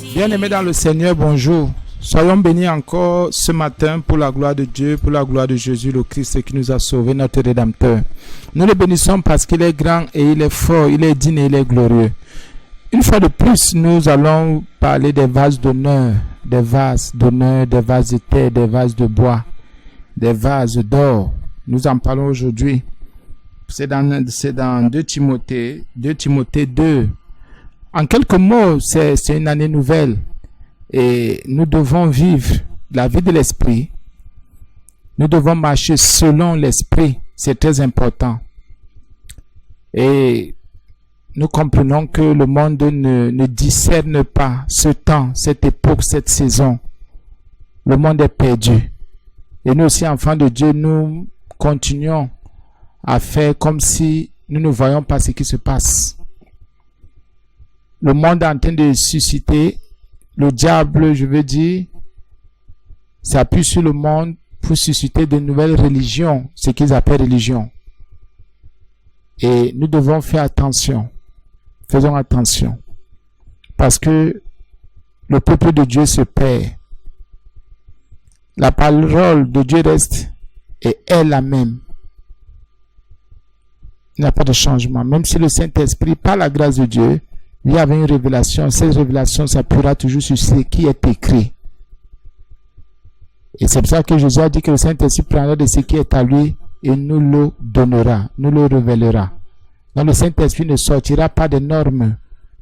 Bien-aimés dans le Seigneur, bonjour. Soyons bénis encore ce matin pour la gloire de Dieu, pour la gloire de Jésus, le Christ qui nous a sauvés, notre Rédempteur. Nous le bénissons parce qu'il est grand et il est fort, il est digne et il est glorieux. Une fois de plus, nous allons parler des vases d'honneur, des vases de terre, des vases de bois, des vases d'or. Nous en parlons aujourd'hui. C'est dans 2 Timothée 2. En quelques mots, c'est une année nouvelle et nous devons vivre la vie de l'esprit. Nous devons marcher selon l'esprit. C'est très important. Et nous comprenons que le monde ne discerne pas ce temps, cette époque, cette saison. Le monde est perdu. Et nous aussi, enfants de Dieu, nous continuons à faire comme si nous ne voyons pas ce qui se passe. Le monde est en train de susciter. Le diable, je veux dire, s'appuie sur le monde pour susciter de nouvelles religions, ce qu'ils appellent religion. Et nous devons faire attention. Faisons attention. Parce que le peuple de Dieu se perd. La parole de Dieu reste et est la même. Il n'y a pas de changement. Même si le Saint-Esprit, par la grâce de Dieu, il y avait une révélation. Cette révélation s'appuiera toujours sur ce qui est écrit. Et c'est pour ça que Jésus a dit que le Saint-Esprit prendra de ce qui est à lui et nous le donnera, nous le révélera. Donc le Saint-Esprit ne sortira pas des normes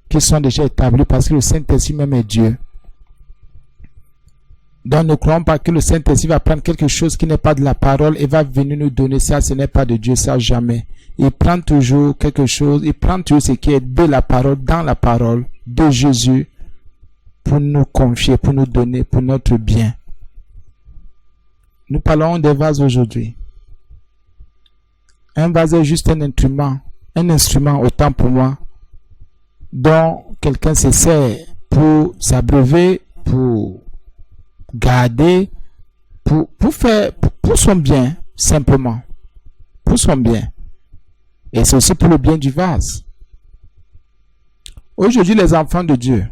qui sont déjà établies parce que le Saint-Esprit même est Dieu. Donc ne croyons pas que le Saint-Esprit va prendre quelque chose qui n'est pas de la parole et va venir nous donner ça. Ce n'est pas de Dieu, ça jamais. Il prend toujours quelque chose, il prend toujours ce qui est de la parole, dans la parole de Jésus pour nous confier, pour nous donner, pour notre bien. Nous parlons des vases aujourd'hui. Un vase est juste un instrument autant pour moi, dont quelqu'un se sert pour s'abreuver, pour garder, pour son bien, simplement. Pour son bien. Et c'est aussi pour le bien du vase. Aujourd'hui, les enfants de Dieu,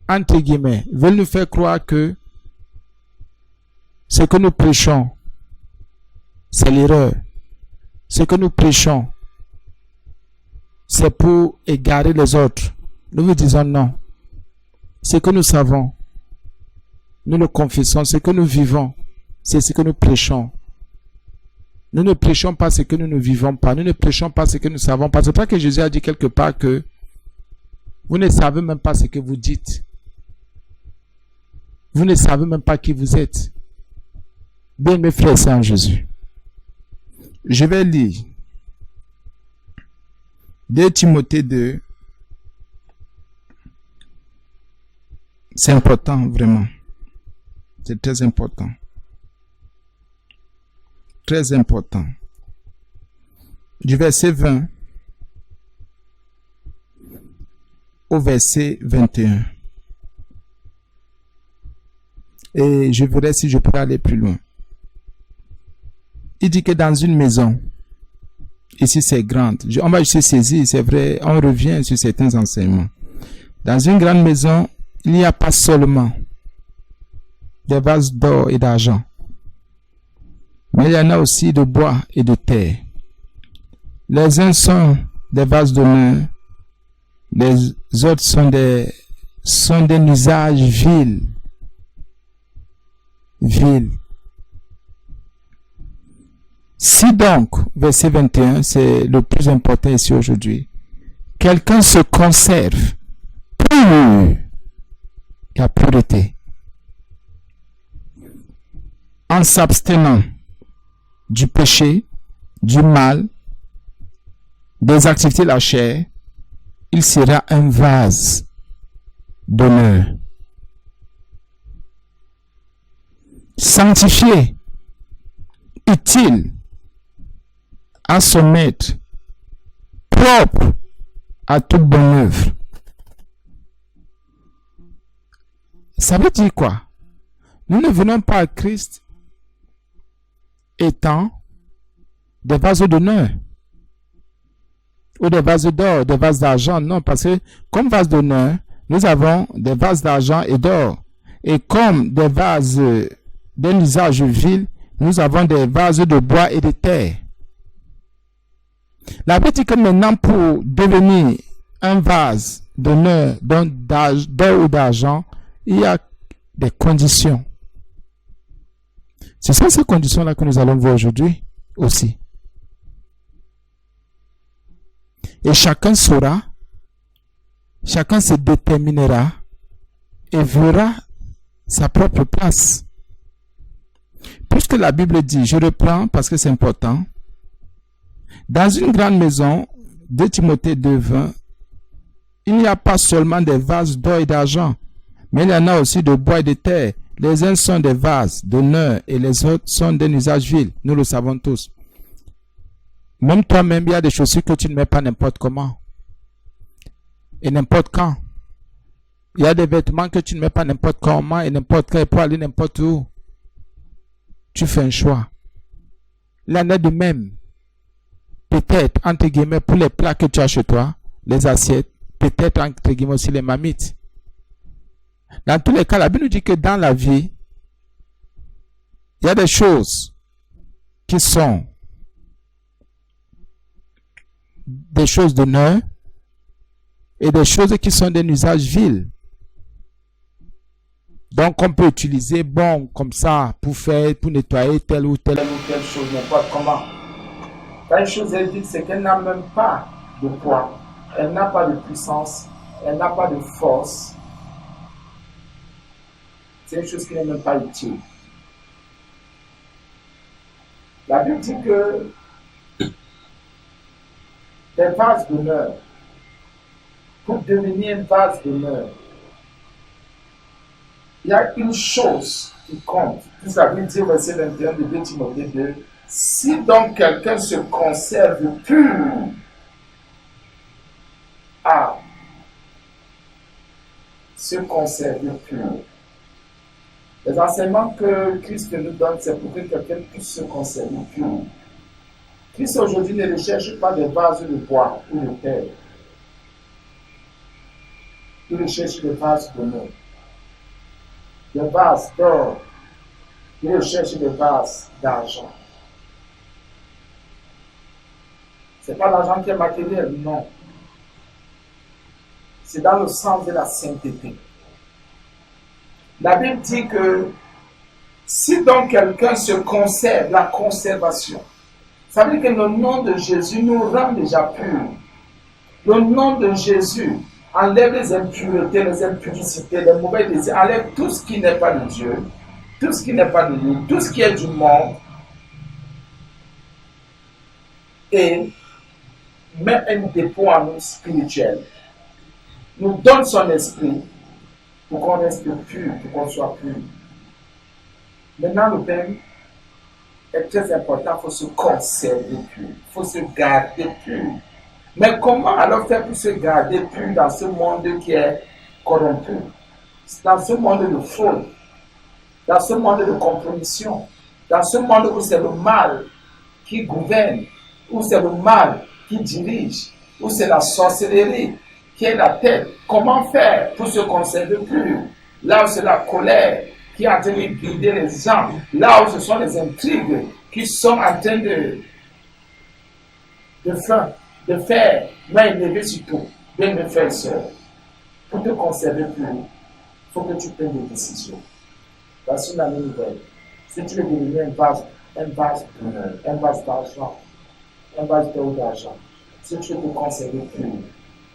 entre guillemets, veulent nous faire croire que ce que nous prêchons, c'est l'erreur. Ce que nous prêchons, c'est pour égarer les autres. Nous vous disons non. Ce que nous savons, nous le confessons. Ce que nous vivons, c'est ce que nous prêchons. Nous ne prêchons pas ce que nous ne vivons pas. Nous ne prêchons pas ce que nous savons pas. C'est pas que Jésus a dit quelque part que vous ne savez même pas ce que vous dites. Vous ne savez même pas qui vous êtes. Bien, mes frères et sœurs en Jésus. Je vais lire 2 Timothée 2. C'est important, vraiment. C'est très important. Très important. Du verset 20 au verset 21. Et je verrai si je peux aller plus loin. Il dit que dans une maison, ici c'est grande, on va se saisir, c'est vrai, on revient sur certains enseignements. Dans une grande maison, il n'y a pas seulement des vases d'or et d'argent, mais il y en a aussi de bois et de terre. Les uns sont des vases d'honneur, les autres sont d'un usage vil. Si donc, verset 21, c'est le plus important ici aujourd'hui, quelqu'un se conserve pur, la pureté, en s'abstenant du péché, du mal, des activités de la chair, il sera un vase d'honneur, sanctifié, utile à son maître, propre à toute bonne œuvre. Ça veut dire quoi? Nous ne venons pas à Christ étant des vases d'honneur ou des vases d'or, des vases d'argent. Non, parce que comme vase d'honneur, nous avons des vases d'argent et d'or. Et comme des vases d'un usage vil, nous avons des vases de bois et de terre. La Bible dit que maintenant, pour devenir un vase d'honneur, d'or ou d'argent, il y a des conditions. Ce sont ces conditions-là que nous allons voir aujourd'hui aussi. Et chacun saura, chacun se déterminera et verra sa propre place. Puisque la Bible dit, je reprends parce que c'est important, dans une grande maison, 2 Timothée 2:20, il n'y a pas seulement des vases d'or et d'argent, mais il y en a aussi de bois et de terre. Les uns sont des vases d'honneur et les autres sont d'un usage vil. Nous le savons tous. Même toi-même, il y a des chaussures que tu ne mets pas n'importe comment et n'importe quand. Il y a des vêtements que tu ne mets pas n'importe comment et n'importe quand pour aller n'importe où. Tu fais un choix. Il y en a de même. Peut-être, entre guillemets, pour les plats que tu as chez toi, les assiettes, peut-être, entre guillemets, aussi les marmites. Dans tous les cas, la Bible nous dit que dans la vie, il y a des choses qui sont des choses d'honneur et des choses qui sont d'un usage vil. Donc, on peut utiliser, bon, comme ça, pour nettoyer telle ou telle chose, n'importe comment. Quand une chose est vile, c'est qu'elle n'a même pas de poids, elle n'a pas de puissance, elle n'a pas de force. C'est une chose qui n'est même pas utile. La Bible dit que les vases d'honneur, pour devenir un vase d'honneur, il y a une chose qui compte. Puis la Bible dit au verset 21 de 2 Timothée 2, si donc quelqu'un se conserve pur, se conserver pur. Les enseignements que Christ nous donne, c'est pour que quelqu'un puisse se conserver pur. Christ aujourd'hui ne recherche pas des vases de bois ou de terre. Il recherche des vases d'honneur, des vases d'or. Il recherche des vases d'argent. Ce n'est pas l'argent qui est matériel, non. C'est dans le sens de la sainteté. La Bible dit que si donc quelqu'un se conserve, la conservation, ça veut dire que le nom de Jésus nous rend déjà purs. Le nom de Jésus enlève les impuretés, les impuricités, les mauvais désirs, enlève tout ce qui n'est pas de Dieu, tout ce qui n'est pas de lui, tout ce qui est du monde, et met un dépôt en nous spirituel, nous donne son esprit pour qu'on reste pur, pour qu'on soit pur. Maintenant, le thème est très important, il faut se conserver pur, il faut se garder pur. Mais comment alors faire pour se garder pur dans ce monde qui est corrompu, dans ce monde de fraude, dans ce monde de compromission, dans ce monde où c'est le mal qui gouverne, où c'est le mal qui dirige, où c'est la sorcellerie qui est la tête? Comment faire pour se conserver pur? Là où c'est la colère qui est en train de guider les gens, là où ce sont les intrigues qui sont en train de faire main levée sur tout. Bien mes frères et sœurs, pour te conserver pur, il faut que tu prennes des décisions. Voici la nouvelle. Si tu veux devenir un vase d'honneur, un vase d'argent, un vase d'argent, si tu veux te conserver pur,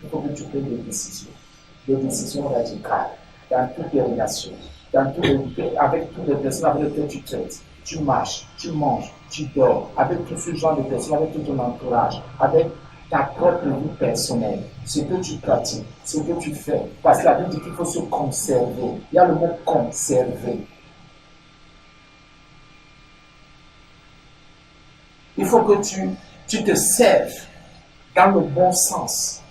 il faut que tu prennes des décisions radicales dans toutes les relations, avec toutes les personnes avec lesquelles tu traites. Tu marches, tu manges, tu dors, avec tout ce genre de personnes, avec tout ton entourage, avec ta propre vie personnelle, ce que tu pratiques, ce que tu fais. Parce que la Bible dit qu'il faut se conserver. Il y a le mot conserver. Il faut que tu te serves dans le bon sens,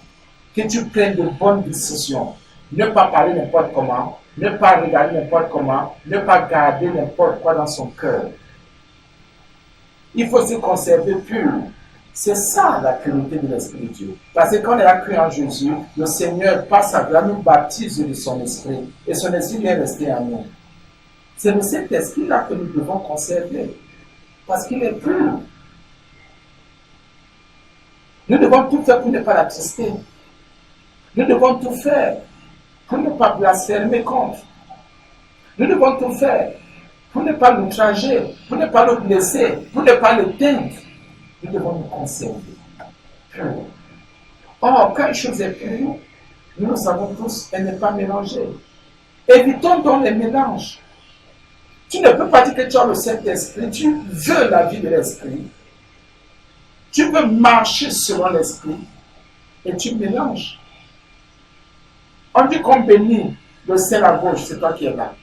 que tu prennes de bonnes décisions. Ne pas parler n'importe comment, ne pas regarder n'importe comment, ne pas garder n'importe quoi dans son cœur. Il faut se conserver pur. C'est ça la purité de l'Esprit de Dieu. Parce que quand on a cru en Jésus, le Seigneur, par sa grâce, nous baptise de son Esprit. Et son Esprit est resté en nous. C'est de cet Esprit-là que nous devons conserver. Parce qu'il est pur. Nous devons tout faire pour ne pas l'attrister. Nous devons tout faire pour ne pas blasphémer contre. Nous devons tout faire pour ne pas l'outrager, pour ne pas le blesser, pour ne pas le teindre. Nous devons nous conserver. Or, quand une chose est pure, nous le savons tous, elle n'est pas mélangée. Évitons donc les mélanges. Tu ne peux pas dire que tu as le Saint-Esprit, tu veux la vie de l'Esprit. Tu veux marcher selon l'Esprit et tu mélanges. On dit qu'on bénit le ciel à gauche, c'est toi qui es là.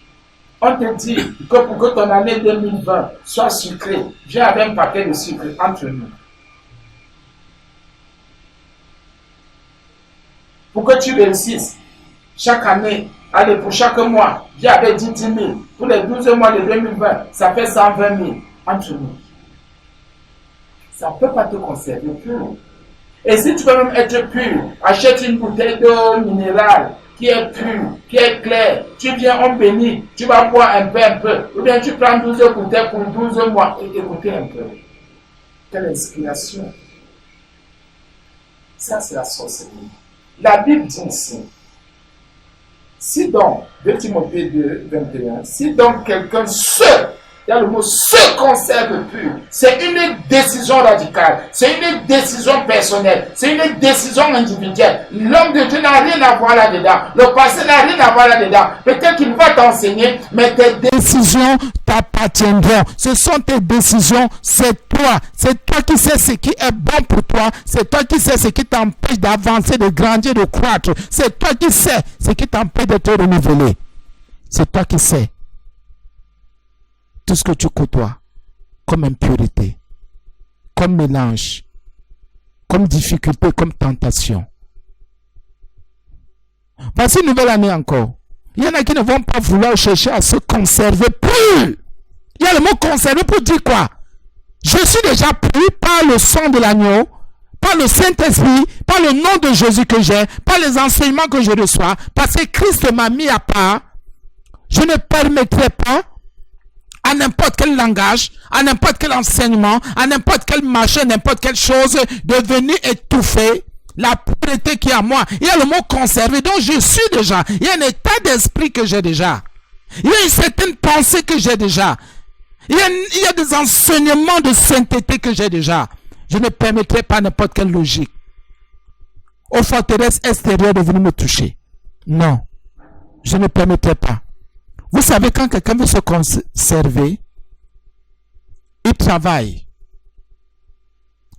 On te dit que pour que ton année 2020 soit sucrée, viens avec un paquet de sucre entre nous. Pour que tu réussisses, chaque année, allez, pour chaque mois, viens avec 10 000. Pour les 12 mois de 2020, ça fait 120 000 entre nous. Ça ne peut pas te conserver pur. Et si tu veux même être pur, achète une bouteille d'eau minérale qui est pure, qui est claire. Tu viens, on bénit, tu vas boire un peu. Ou bien tu prends 12 bouteilles pour 12 mois et écoutez un peu. Quelle inspiration. Ça, c'est la sorcellerie. La Bible dit ici, si donc, 2 Timothée 2, 21, si donc quelqu'un il y a le mot se conserve pur, c'est une décision radicale, c'est une décision personnelle, c'est une décision individuelle. L'homme de Dieu n'a rien à voir là-dedans, le passé n'a rien à voir là-dedans. Peut-être qu'il va t'enseigner, mais tes décisions t'appartiendront. Ce sont tes décisions, c'est toi qui sais ce qui est bon pour toi, c'est toi qui sais ce qui t'empêche d'avancer, de grandir, de croître, c'est toi qui sais ce qui t'empêche de te renouveler, c'est toi qui sais tout ce que tu côtoies comme impurité, comme mélange, comme difficulté, comme tentation. Voici une nouvelle année encore. Il y en a qui ne vont pas vouloir chercher à se conserver plus. Il y a le mot conserver pour dire quoi? Je suis déjà pris par le sang de l'agneau, par le Saint-Esprit, par le nom de Jésus que j'ai, par les enseignements que je reçois, parce que Christ m'a mis à part. Je ne permettrai pas à n'importe quel langage, à n'importe quel enseignement, à n'importe quel machin, n'importe quelle chose, de venir étouffer la pureté qui est à moi. Il y a le mot conserver, donc je suis déjà. Il y a un état d'esprit que j'ai déjà. Il y a une certaine pensée que j'ai déjà. Il y a des enseignements de sainteté que j'ai déjà. Je ne permettrai pas n'importe quelle logique aux forteresses extérieures de venir me toucher. Non, je ne permettrai pas. Vous savez, quand quelqu'un veut se conserver, il travaille.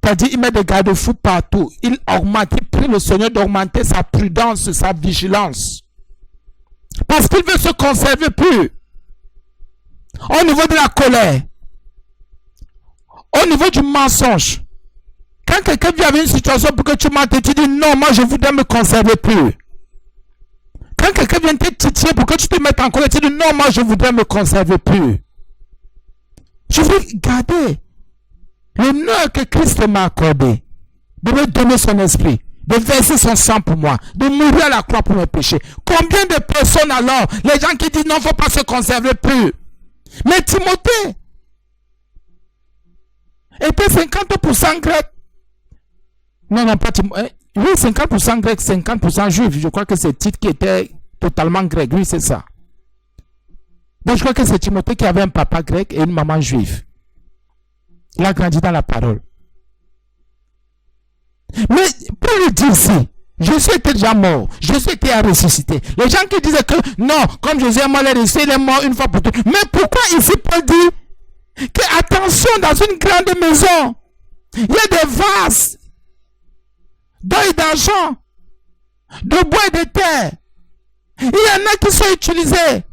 C'est-à-dire, il met des garde-fous partout. Il augmente, il prie le Seigneur d'augmenter sa prudence, sa vigilance. Parce qu'il veut se conserver plus. Au niveau de la colère, au niveau du mensonge, quand quelqu'un vient avec une situation pour que tu mentes, tu dis non, moi je voudrais me conserver plus. Quand quelqu'un vient te titiller pour que tu te mettes en colère, tu dis non, moi je voudrais me conserver plus. Je veux garder l'honneur que Christ m'a accordé, de me donner son esprit, de verser son sang pour moi, de mourir à la croix pour mes péchés. Combien de personnes alors, les gens qui disent non, il ne faut pas se conserver plus. Mais Timothée était 50% grec. Non, pas Timothée. Oui, 50% grec, 50% juif. Je crois que c'est Tite qui était totalement grec. Oui, c'est ça. Donc je crois que c'est Timothée qui avait un papa grec et une maman juive. Il a grandi dans la parole. Mais pour le dire ici, Jésus était déjà mort. Jésus était à ressusciter. Les gens qui disaient que non, comme Jésus est mort, il est mort une fois pour toutes. Mais pourquoi ici Paul dit que attention, dans une grande maison, il y a des vases d'or et d'argent, de bois et de terre. Il y en a qui sont utilisés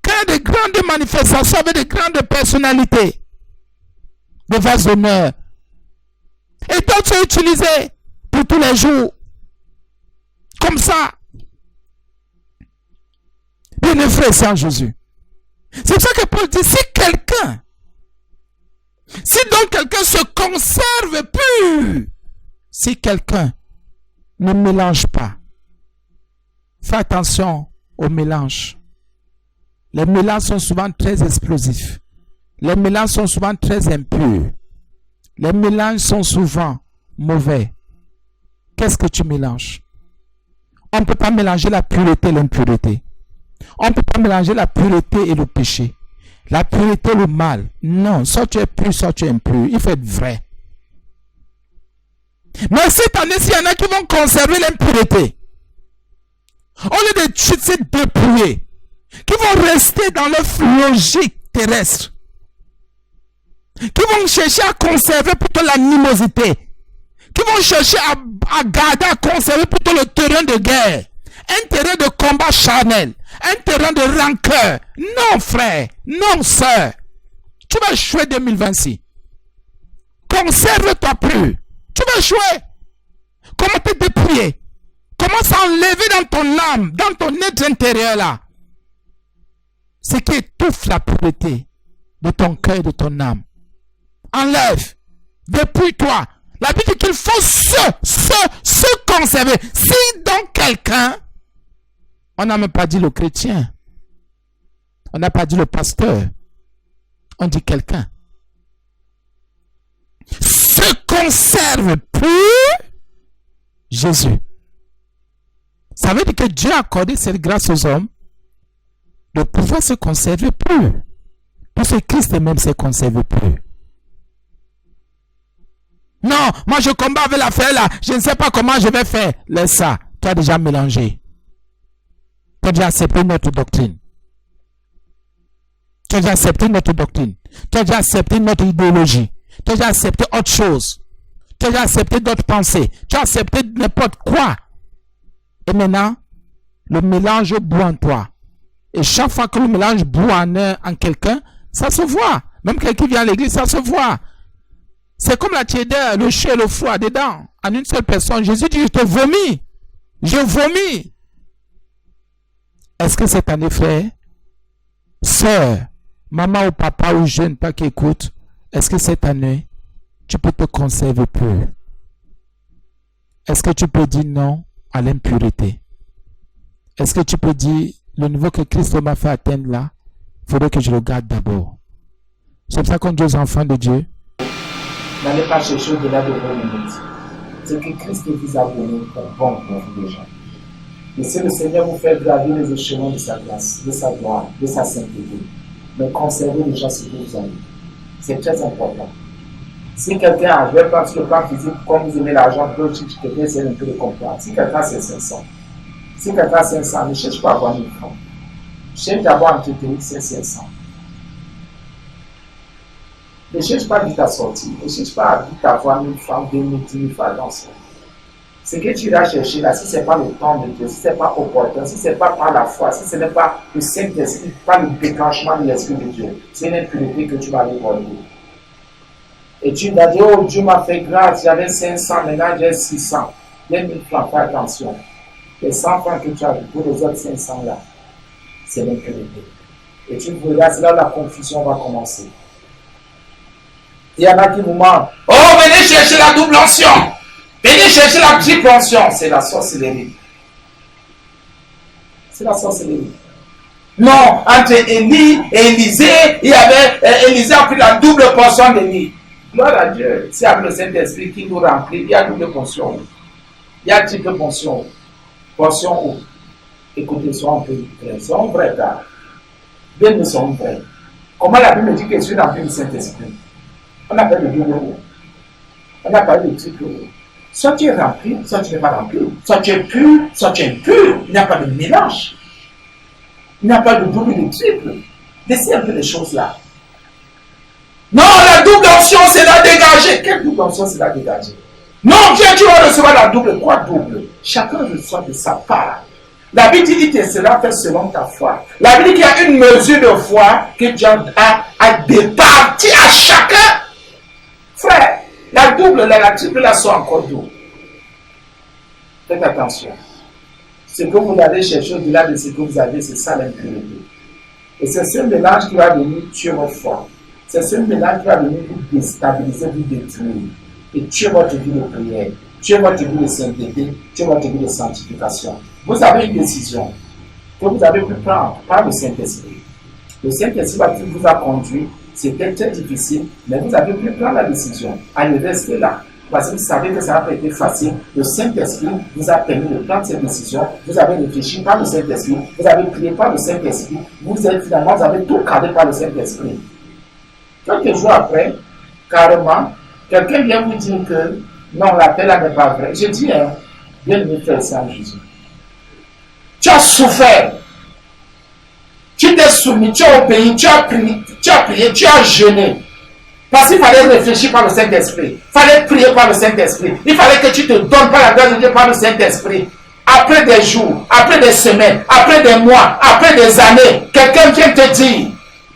quand il y a de grandes manifestations avec de grandes personnalités. Des vases d'honneur. Et d'autres sont utilisés pour tous les jours. Comme ça. Bien frère sans Jésus. C'est pour ça que Paul dit, si quelqu'un Si donc quelqu'un se conserve pur, si quelqu'un ne mélange pas, fais attention au mélange. Les mélanges sont souvent très explosifs. Les mélanges sont souvent très impurs. Les mélanges sont souvent mauvais. Qu'est-ce que tu mélanges? On ne peut pas mélanger la pureté et l'impureté. On ne peut pas mélanger la pureté et le péché. La pureté et le mal. Non, soit tu es pur, soit tu es impur. Il faut être vrai. Mais cette année, s'il y en a qui vont conserver l'impureté, au lieu de se dépouiller, qui vont rester dans leur logique terrestre, qui vont chercher à conserver plutôt l'animosité, qui vont chercher à garder, à conserver plutôt le terrain de guerre, un terrain de combat charnel, un terrain de rancœur. Non, frère, non, sœur. Tu vas échouer 2026. Conserve-toi plus. Tu vas échouer. Comment te dépouiller? Comment s'enlever dans ton âme, dans ton être intérieur là? Ce qui étouffe la pureté de ton cœur et de ton âme. Enlève. Dépouille-toi. La Bible dit qu'il faut se conserver. Si donc quelqu'un, on n'a même pas dit le chrétien, on n'a pas dit le pasteur, on dit quelqu'un, se conserve plus Jésus. Ça veut dire que Dieu a accordé cette grâce aux hommes de pouvoir se conserver plus. Parce que Christ même se conserve plus. Non, moi je combats avec l'affaire là. Je ne sais pas comment je vais faire. Laisse ça. Tu as déjà mélangé. Tu as déjà accepté notre doctrine. Tu as déjà accepté notre doctrine. Tu as déjà accepté notre idéologie. Tu as déjà accepté autre chose. Tu as déjà accepté d'autres pensées. Tu as accepté n'importe quoi. Et maintenant, le mélange bout en toi. Et chaque fois que le mélange bout en quelqu'un, ça se voit. Même quelqu'un qui vient à l'église, ça se voit. C'est comme la tiédeur, le chaud et le froid dedans, en une seule personne. Jésus dit, je te vomis. Je vomis. Est-ce que cette année, frère, sœur, maman ou papa ou jeune, pas qui écoute, est-ce que cette année, tu peux te conserver pur? Est-ce que tu peux dire non à l'impureté? Est-ce que tu peux dire, le niveau que Christ m'a fait atteindre là, il faudrait que je le garde d'abord? C'est pour ça qu'on dit aux enfants de Dieu, n'allez pas chercher au-delà de vos limites. C'est que Christ vous a donné comme bon pour vous déjà. Laissez le Seigneur vous faire gravir les échelons de sa grâce, de sa gloire, de sa sainteté. Mais conservez déjà ce que vous avez. C'est très important. Si quelqu'un a joué pas sur le plan physique, comme vous aimez l'argent, peut quelqu'un essaie un peu de comprendre. Si quelqu'un c'est 500, si quelqu'un c'est 500, ne cherche pas à avoir 1000 francs. Cherche d'abord à entretenir ces 500. Ne cherche pas à vite à sortir. Ne cherche pas à vite à avoir 1000 francs, 2000, 10 000 francs dans ce. Ce que tu iras chercher là, si ce n'est pas le temps de Dieu, si ce n'est pas opportun, si ce n'est pas par la foi, si ce n'est pas le Saint-Esprit, pas le déclenchement de l'Esprit de Dieu, c'est l'impureté que tu vas aller porter. Et tu vas dire, oh Dieu m'a fait grâce, j'avais 500, maintenant j'ai 600. Les 1000 francs, fais attention. Les 100 francs que tu as pour les autres 500 là, c'est l'impureté. Et tu verras, c'est là où la confusion va commencer. Il y en a qui vous mentent. Oh, venez chercher la double onction. Venez chercher la triple onction. C'est la sorcellerie. C'est la sorcellerie. Non, entre Élie et Élisée, il y avait Élisée a pris la double portion d'Élie. Gloire à Dieu. C'est avec le Saint-Esprit qui nous remplit. Il y a double portion. Il y a triple portion. Portion où? Écoutez, soyons un peu vrais. Soyons vrais, car bien nous sommes vrais. Comment la Bible dit que je suis rempli du Saint-Esprit? On appelle le double O. On appelle le triple O. Soit tu es rempli, soit tu n'es pas rempli. Soit tu es pur, soit tu es impur. Il n'y a pas de mélange. Il n'y a pas de double et de triple. Laissez un peu les choses là. Non, la double onction, c'est la dégager. Quelle double onction, c'est la dégager? Non, Dieu, tu vas recevoir la double. Quoi double? Chacun reçoit de sa part. La Bible dit que cela fait selon ta foi. La Bible dit qu'il y a une mesure de foi que Dieu a départi à chacun. Frère, la double, la triple, là sont encore double. Faites attention. Ce que vous allez chercher au-delà de ce que vous avez, c'est ça l'impureté. Et c'est ce mélange qui va venir tuer votre foi. C'est ce mélange qui va venir vous déstabiliser, vous détruire. Et tuer votre vie de prière, tuer votre vie de sainteté, tuer votre vie de sanctification. Vous avez une décision que vous avez pu prendre par le Saint-Esprit. Le Saint-Esprit vous a conduit, c'était très difficile, mais vous avez pu prendre la décision. Allez, restez là. Parce que vous savez que ça n'a pas été facile. Le Saint-Esprit vous a permis de prendre cette décision. Vous avez réfléchi par le Saint-Esprit. Vous avez prié par le Saint-Esprit. Vous avez tout cadré par le Saint-Esprit. Quelques jours après, carrément, quelqu'un vient vous dire que non, l'appel là n'est pas vrai. Je dis, bien aimé frère Saint Jésus. Tu as souffert. Tu t'es soumis, tu as obéi, tu as prié, tu as jeûné. Parce qu'il fallait réfléchir par le Saint-Esprit. Il fallait prier par le Saint-Esprit. Il fallait que tu te donnes par la grâce de Dieu par le Saint-Esprit. Après des jours, après des semaines, après des mois, après des années, quelqu'un vient te dire,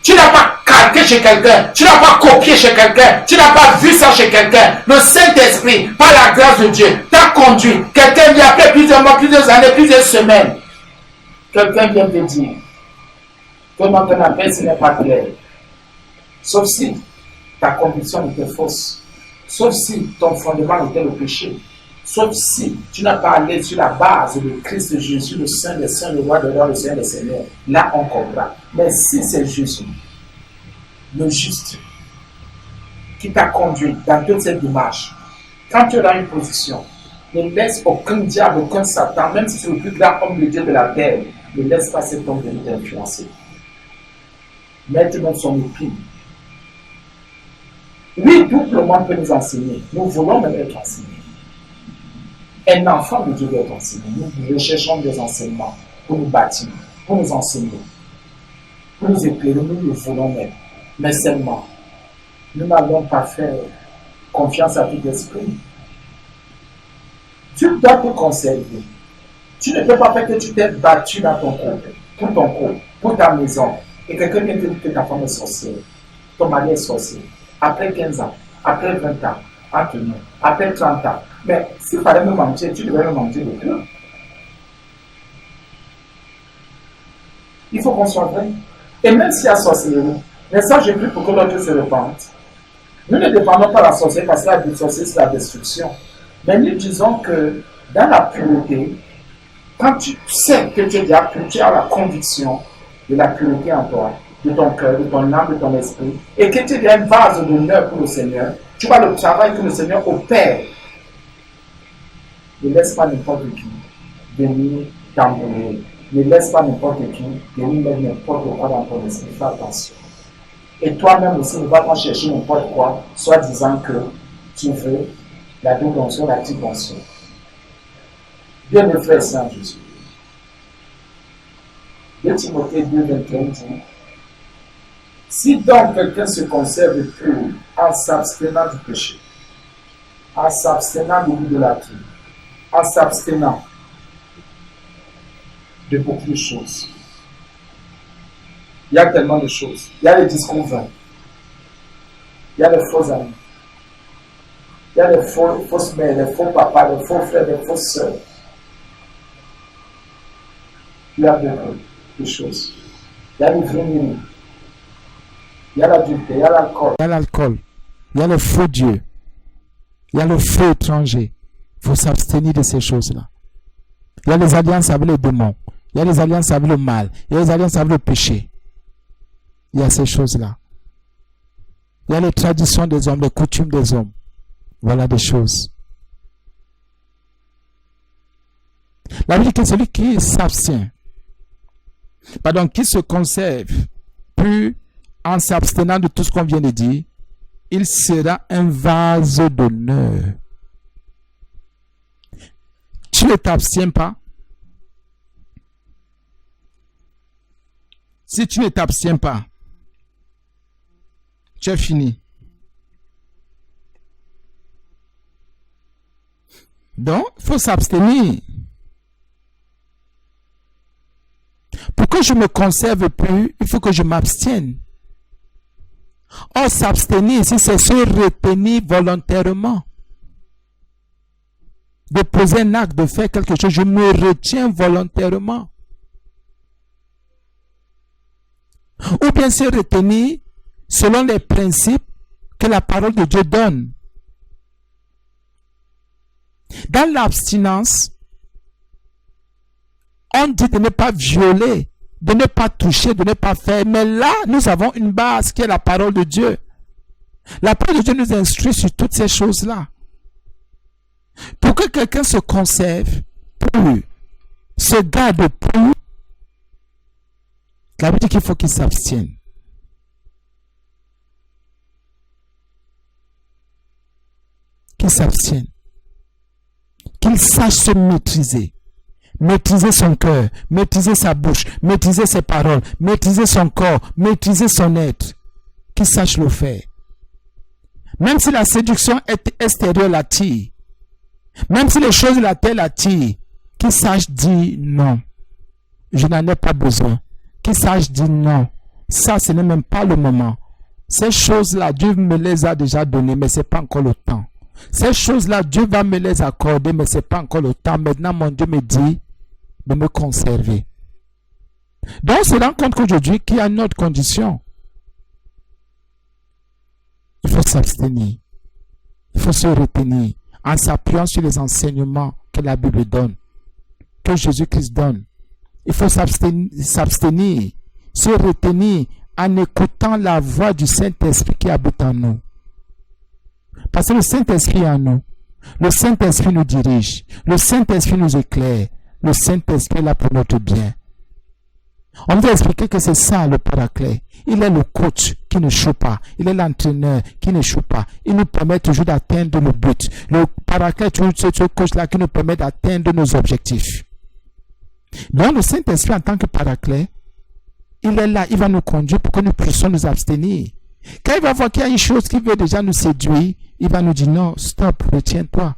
tu n'as pas calqué chez quelqu'un, tu n'as pas copié chez quelqu'un, tu n'as pas vu ça chez quelqu'un. Le Saint-Esprit, par la grâce de Dieu, t'a conduit. Quelqu'un vient après plusieurs mois, plusieurs années, plusieurs semaines. Quelqu'un vient te dire que non, ton appel, ce n'est pas clair. Sauf si ta conviction était fausse. Sauf si ton fondement était le péché. Sauf si tu n'as pas allé sur la base de Christ Jésus, le Saint des Saints, le Roi de Rois, le Seigneur des Seigneurs. Là, on comprend. Mais si c'est Jésus, le juste, qui t'a conduit dans toute cette démarche, quand tu auras une position, ne laisse aucun diable, aucun Satan, même si c'est le plus grand homme de Dieu de la terre, ne laisse pas cet homme venir t'influencer. Mettre dans son épine. Oui, tout le monde peut nous enseigner. Nous voulons même être enseignés. Un enfant de Dieu doit être enseigné. Nous recherchons des enseignements pour nous bâtir, pour nous enseigner, pour nous éclairer. Nous le voulons même. Mais seulement, nous n'allons pas faire confiance à tout esprit. Tu dois te conserver. Tu ne peux pas faire que tu t'es battu dans ton couple, pour ton couple, pour ta maison, et quelqu'un vient te dire que ta femme est sorcière, ton mari est sorcier. Après 15 ans, après 20 ans, entre nous, après 30 ans. Mais s'il fallait me mentir, tu devrais me mentir de plus. Il faut qu'on soit vrai. Et même s'il y a sorcellerie, mais ça, je prie pour que l'autre se repente. Nous ne dépendons pas de la sorcellerie parce que la sorcellerie, c'est la destruction. Mais nous disons que dans la pureté, quand tu sais que tu es déjà pur, tu as la conviction de la pureté en toi, de ton cœur, de ton âme, de ton esprit, et que tu es un vase d'honneur pour le Seigneur, tu vois le travail que le Seigneur opère. Ne laisse pas n'importe qui venir t'embrouiller. Ne laisse pas n'importe qui venir mettre n'importe quoi dans ton esprit. Fais attention. Et toi-même aussi, ne vas pas chercher n'importe quoi, soit disant que tu veux la double onction, la triple onction. Bien le frère Saint Jésus. 2 Timothée 2, 21 dit, si donc quelqu'un se conserve pur en s'abstenant du péché, en s'abstenant de l'idolâtrie, en s'abstenant de beaucoup de choses. Il y a tellement de choses. Il y a les discours vains. Il y a les faux amis. Il y a les fausses mères, les faux papas, les faux frères, les fausses sœurs. Il y a beaucoup de choses. Il y a l'ivronerie. Il y a l'adultère, il y a l'alcool. Il y a l'alcool. Il y a le faux Dieu. Il y a le faux étranger. Il faut s'abstenir de ces choses-là. Il y a les alliances avec les démons. Il y a les alliances avec le mal. Il y a les alliances avec le péché. Il y a ces choses-là. Il y a les traditions des hommes, les coutumes des hommes. Voilà des choses. La Bible dit que celui qui s'abstient, qui se conserve, puis en s'abstenant de tout ce qu'on vient de dire, il sera un vase d'honneur. Tu ne t'abstiens pas. Si tu ne t'abstiens pas, tu es fini. Donc, il faut s'abstenir. Pour que je me conserve plus, il faut que je m'abstienne. Or, s'abstenir ici, c'est se retenir volontairement. De poser un acte, de faire quelque chose, je me retiens volontairement. Ou bien se retenir selon les principes que la parole de Dieu donne. Dans l'abstinence, on dit de ne pas violer, de ne pas toucher, de ne pas faire. Mais là, nous avons une base qui est la parole de Dieu. La parole de Dieu nous instruit sur toutes ces choses-là. Pour que quelqu'un se conserve pur, se garde pur, la Bible dit qu'il faut qu'il s'abstienne. Qu'il s'abstienne. Qu'il sache se maîtriser. Maîtriser son cœur, maîtriser sa bouche, maîtriser ses paroles, maîtriser son corps, maîtriser son être. Qu'il sache le faire. Même si la séduction extérieure l'attire, même si les choses de la terre l'attirent, qu'il sache dire non. Je n'en ai pas besoin. Qu'il sache dire non. Ça, ce n'est même pas le moment. Ces choses-là, Dieu me les a déjà données, mais ce n'est pas encore le temps. Ces choses-là, Dieu va me les accorder, mais ce n'est pas encore le temps. Maintenant, mon Dieu me dit de me conserver. Donc, on se rend compte qu'aujourd'hui, qu'il y a une autre condition. Il faut s'abstenir. Il faut se retenir en s'appuyant sur les enseignements que la Bible donne, que Jésus-Christ donne. Il faut s'abstenir, se retenir en écoutant la voix du Saint-Esprit qui habite en nous. Parce que le Saint-Esprit est en nous. Le Saint-Esprit nous dirige. Le Saint-Esprit nous éclaire. Le Saint-Esprit est là pour notre bien. On nous a expliqué que c'est ça le paraclet. Il est le coach qui ne choue pas. Il est l'entraîneur qui ne choue pas. Il nous permet toujours d'atteindre le but. Le paraclet est ce coach-là qui nous permet d'atteindre nos objectifs. Donc le Saint-Esprit en tant que paraclet, il est là, il va nous conduire pour que nous puissions nous abstenir. Quand il va voir qu'il y a une chose qui veut déjà nous séduire, il va nous dire non, stop, retiens-toi.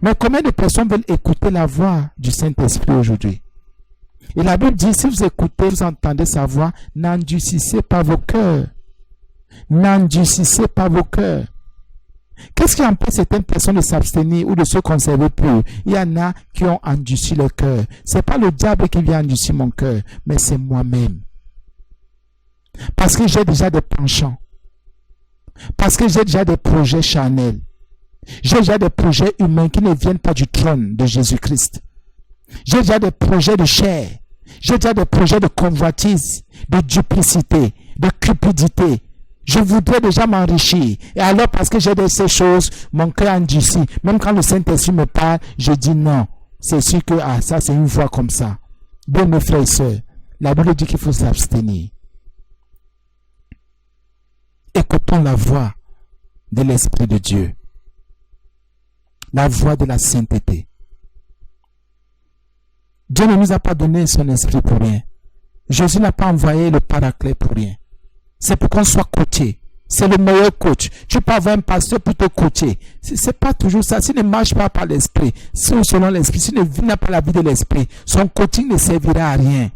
Mais combien de personnes veulent écouter la voix du Saint-Esprit aujourd'hui? Et la Bible dit, si vous écoutez, vous entendez sa voix, n'endurcissez pas vos cœurs. N'endurcissez pas vos cœurs. Qu'est-ce qui empêche certaines personnes de s'abstenir ou de se conserver purs? Il y en a qui ont endurci leur cœur. Ce n'est pas le diable qui vient endurcir mon cœur, mais c'est moi-même. Parce que j'ai déjà des penchants. Parce que j'ai déjà des projets charnels. J'ai déjà des projets humains qui ne viennent pas du trône de Jésus-Christ. J'ai déjà des projets de chair. J'ai déjà des projets de convoitise, de duplicité, de cupidité. Je voudrais déjà m'enrichir. Et alors, parce que j'ai de ces choses, mon cœur endurci. Même quand le Saint-Esprit me parle, je dis non. C'est sûr que ça, c'est une voix comme ça. Bien, mes frères et sœurs, la Bible dit qu'il faut s'abstenir. Écoutons la voix de l'Esprit de Dieu. La voix de la sainteté. Dieu ne nous a pas donné son esprit pour rien. Jésus n'a pas envoyé le paraclet pour rien. C'est pour qu'on soit coaché. C'est le meilleur coach. Tu peux avoir un pasteur pour te coacher. C'est pas toujours ça. S'il ne marche pas par l'esprit, selon l'esprit, s'il n'a pas la vie de l'esprit, son coaching ne servira à rien.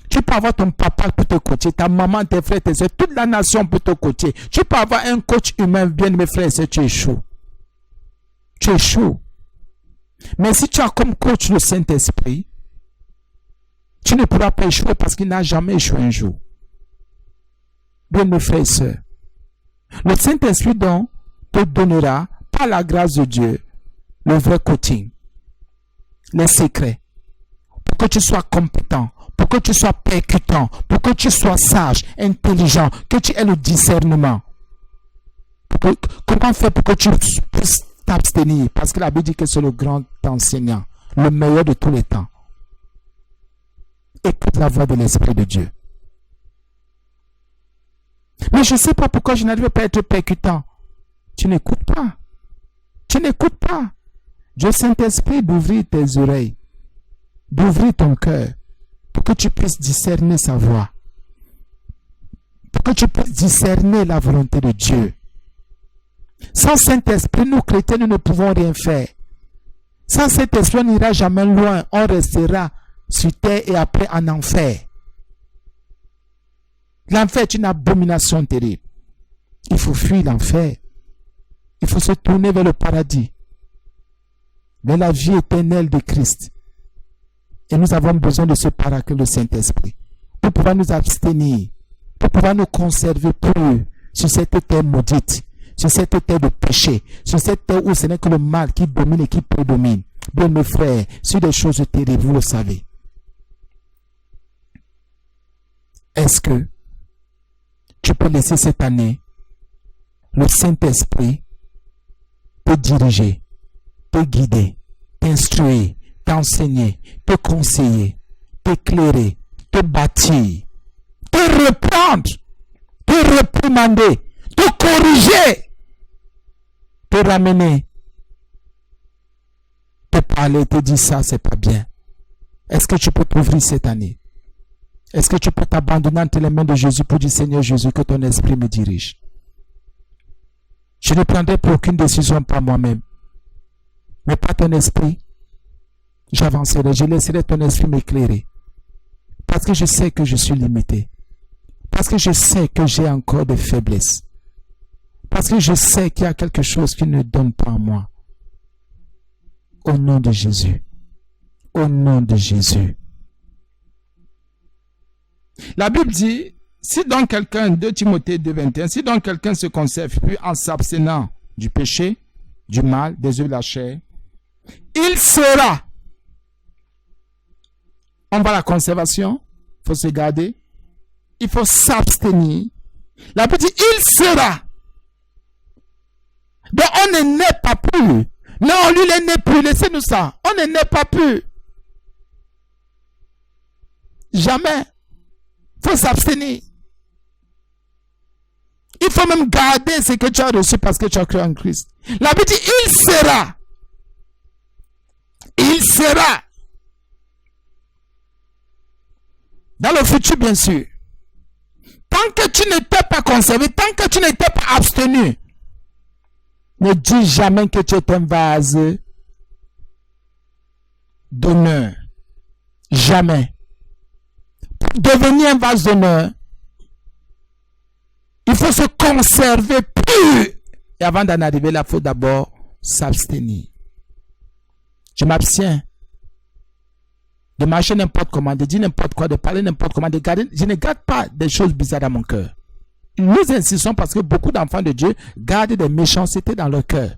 Tu peux avoir ton papa pour te coacher, ta maman, tes frères, tes soeurs, toute la nation pour te coacher. Tu peux avoir un coach humain, bien mes frères et soeurs, tu échoues. Tu échoues. Mais si tu as comme coach le Saint-Esprit, tu ne pourras pas échouer parce qu'il n'a jamais échoué un jour. Bien mes frères et sœurs, le Saint-Esprit donc te donnera, par la grâce de Dieu, le vrai coaching, les secrets, pour que tu sois compétent, pour que tu sois percutant, pour que tu sois sage, intelligent, que tu aies le discernement. Comment faire pour que tu puisses t'abstenir? Parce que la Bible dit que c'est le grand enseignant, le meilleur de tous les temps. Écoute la voix de l'Esprit de Dieu. Mais je ne sais pas pourquoi je n'arrive pas à être percutant. Tu n'écoutes pas. Tu n'écoutes pas. Dieu Saint-Esprit d'ouvrir tes oreilles, d'ouvrir ton cœur, pour que tu puisses discerner sa voix. Pour que tu puisses discerner la volonté de Dieu. Sans Saint-Esprit, nous chrétiens, nous ne pouvons rien faire. Sans Saint-Esprit, on n'ira jamais loin. On restera sur terre et après en enfer. L'enfer est une abomination terrible. Il faut fuir l'enfer. Il faut se tourner vers le paradis, vers la vie éternelle de Christ. Et nous avons besoin de ce paraclet, le Saint-Esprit, pour pouvoir nous abstenir, pour pouvoir nous conserver purs, sur cette terre maudite, sur cette terre de péché, sur cette terre où ce n'est que le mal qui domine et qui prédomine. Bien, mes frères, sur des choses terribles, vous le savez. Est-ce que tu peux laisser cette année le Saint-Esprit te diriger, te guider, t'instruire, t'enseigner, te conseiller, t'éclairer, te bâtir, te reprendre, te réprimander, te corriger, te ramener, te parler, te dire ça, c'est pas bien. Est-ce que tu peux t'ouvrir cette année? Est-ce que tu peux t'abandonner entre les mains de Jésus pour dire, Seigneur Jésus, que ton esprit me dirige? Je ne prendrai plus aucune décision par moi-même, mais par ton esprit, j'avancerai, je laisserai ton esprit m'éclairer. Parce que je sais que je suis limité. Parce que je sais que j'ai encore des faiblesses. Parce que je sais qu'il y a quelque chose qui ne donne pas en moi. Au nom de Jésus. Au nom de Jésus. La Bible dit, si donc quelqu'un, 2 Timothée 2,21, si donc quelqu'un se conserve puis en s'abstenant du péché, du mal, des œuvres de la chair, il sera. On va à la conservation, il faut se garder, il faut s'abstenir. La Bible dit, il sera. Donc on ne naît pas plus. Non, lui il n'est plus, laissez-nous ça. On ne naît pas plus. Jamais. Il faut s'abstenir. Il faut même garder ce que tu as reçu parce que tu as cru en Christ. La Bible dit, il sera. Il sera. Dans le futur, bien sûr. Tant que tu n'étais pas conservé, tant que tu n'étais pas abstenu, ne dis jamais que tu es un vase d'honneur. Jamais. Pour devenir un vase d'honneur, il faut se conserver pur. Et avant d'en arriver là, il faut d'abord s'abstenir. Je m'abstiens de marcher n'importe comment, de dire n'importe quoi, de parler n'importe comment, de garder. Je ne garde pas des choses bizarres dans mon cœur. Nous insistons parce que beaucoup d'enfants de Dieu gardent des méchancetés dans leur cœur.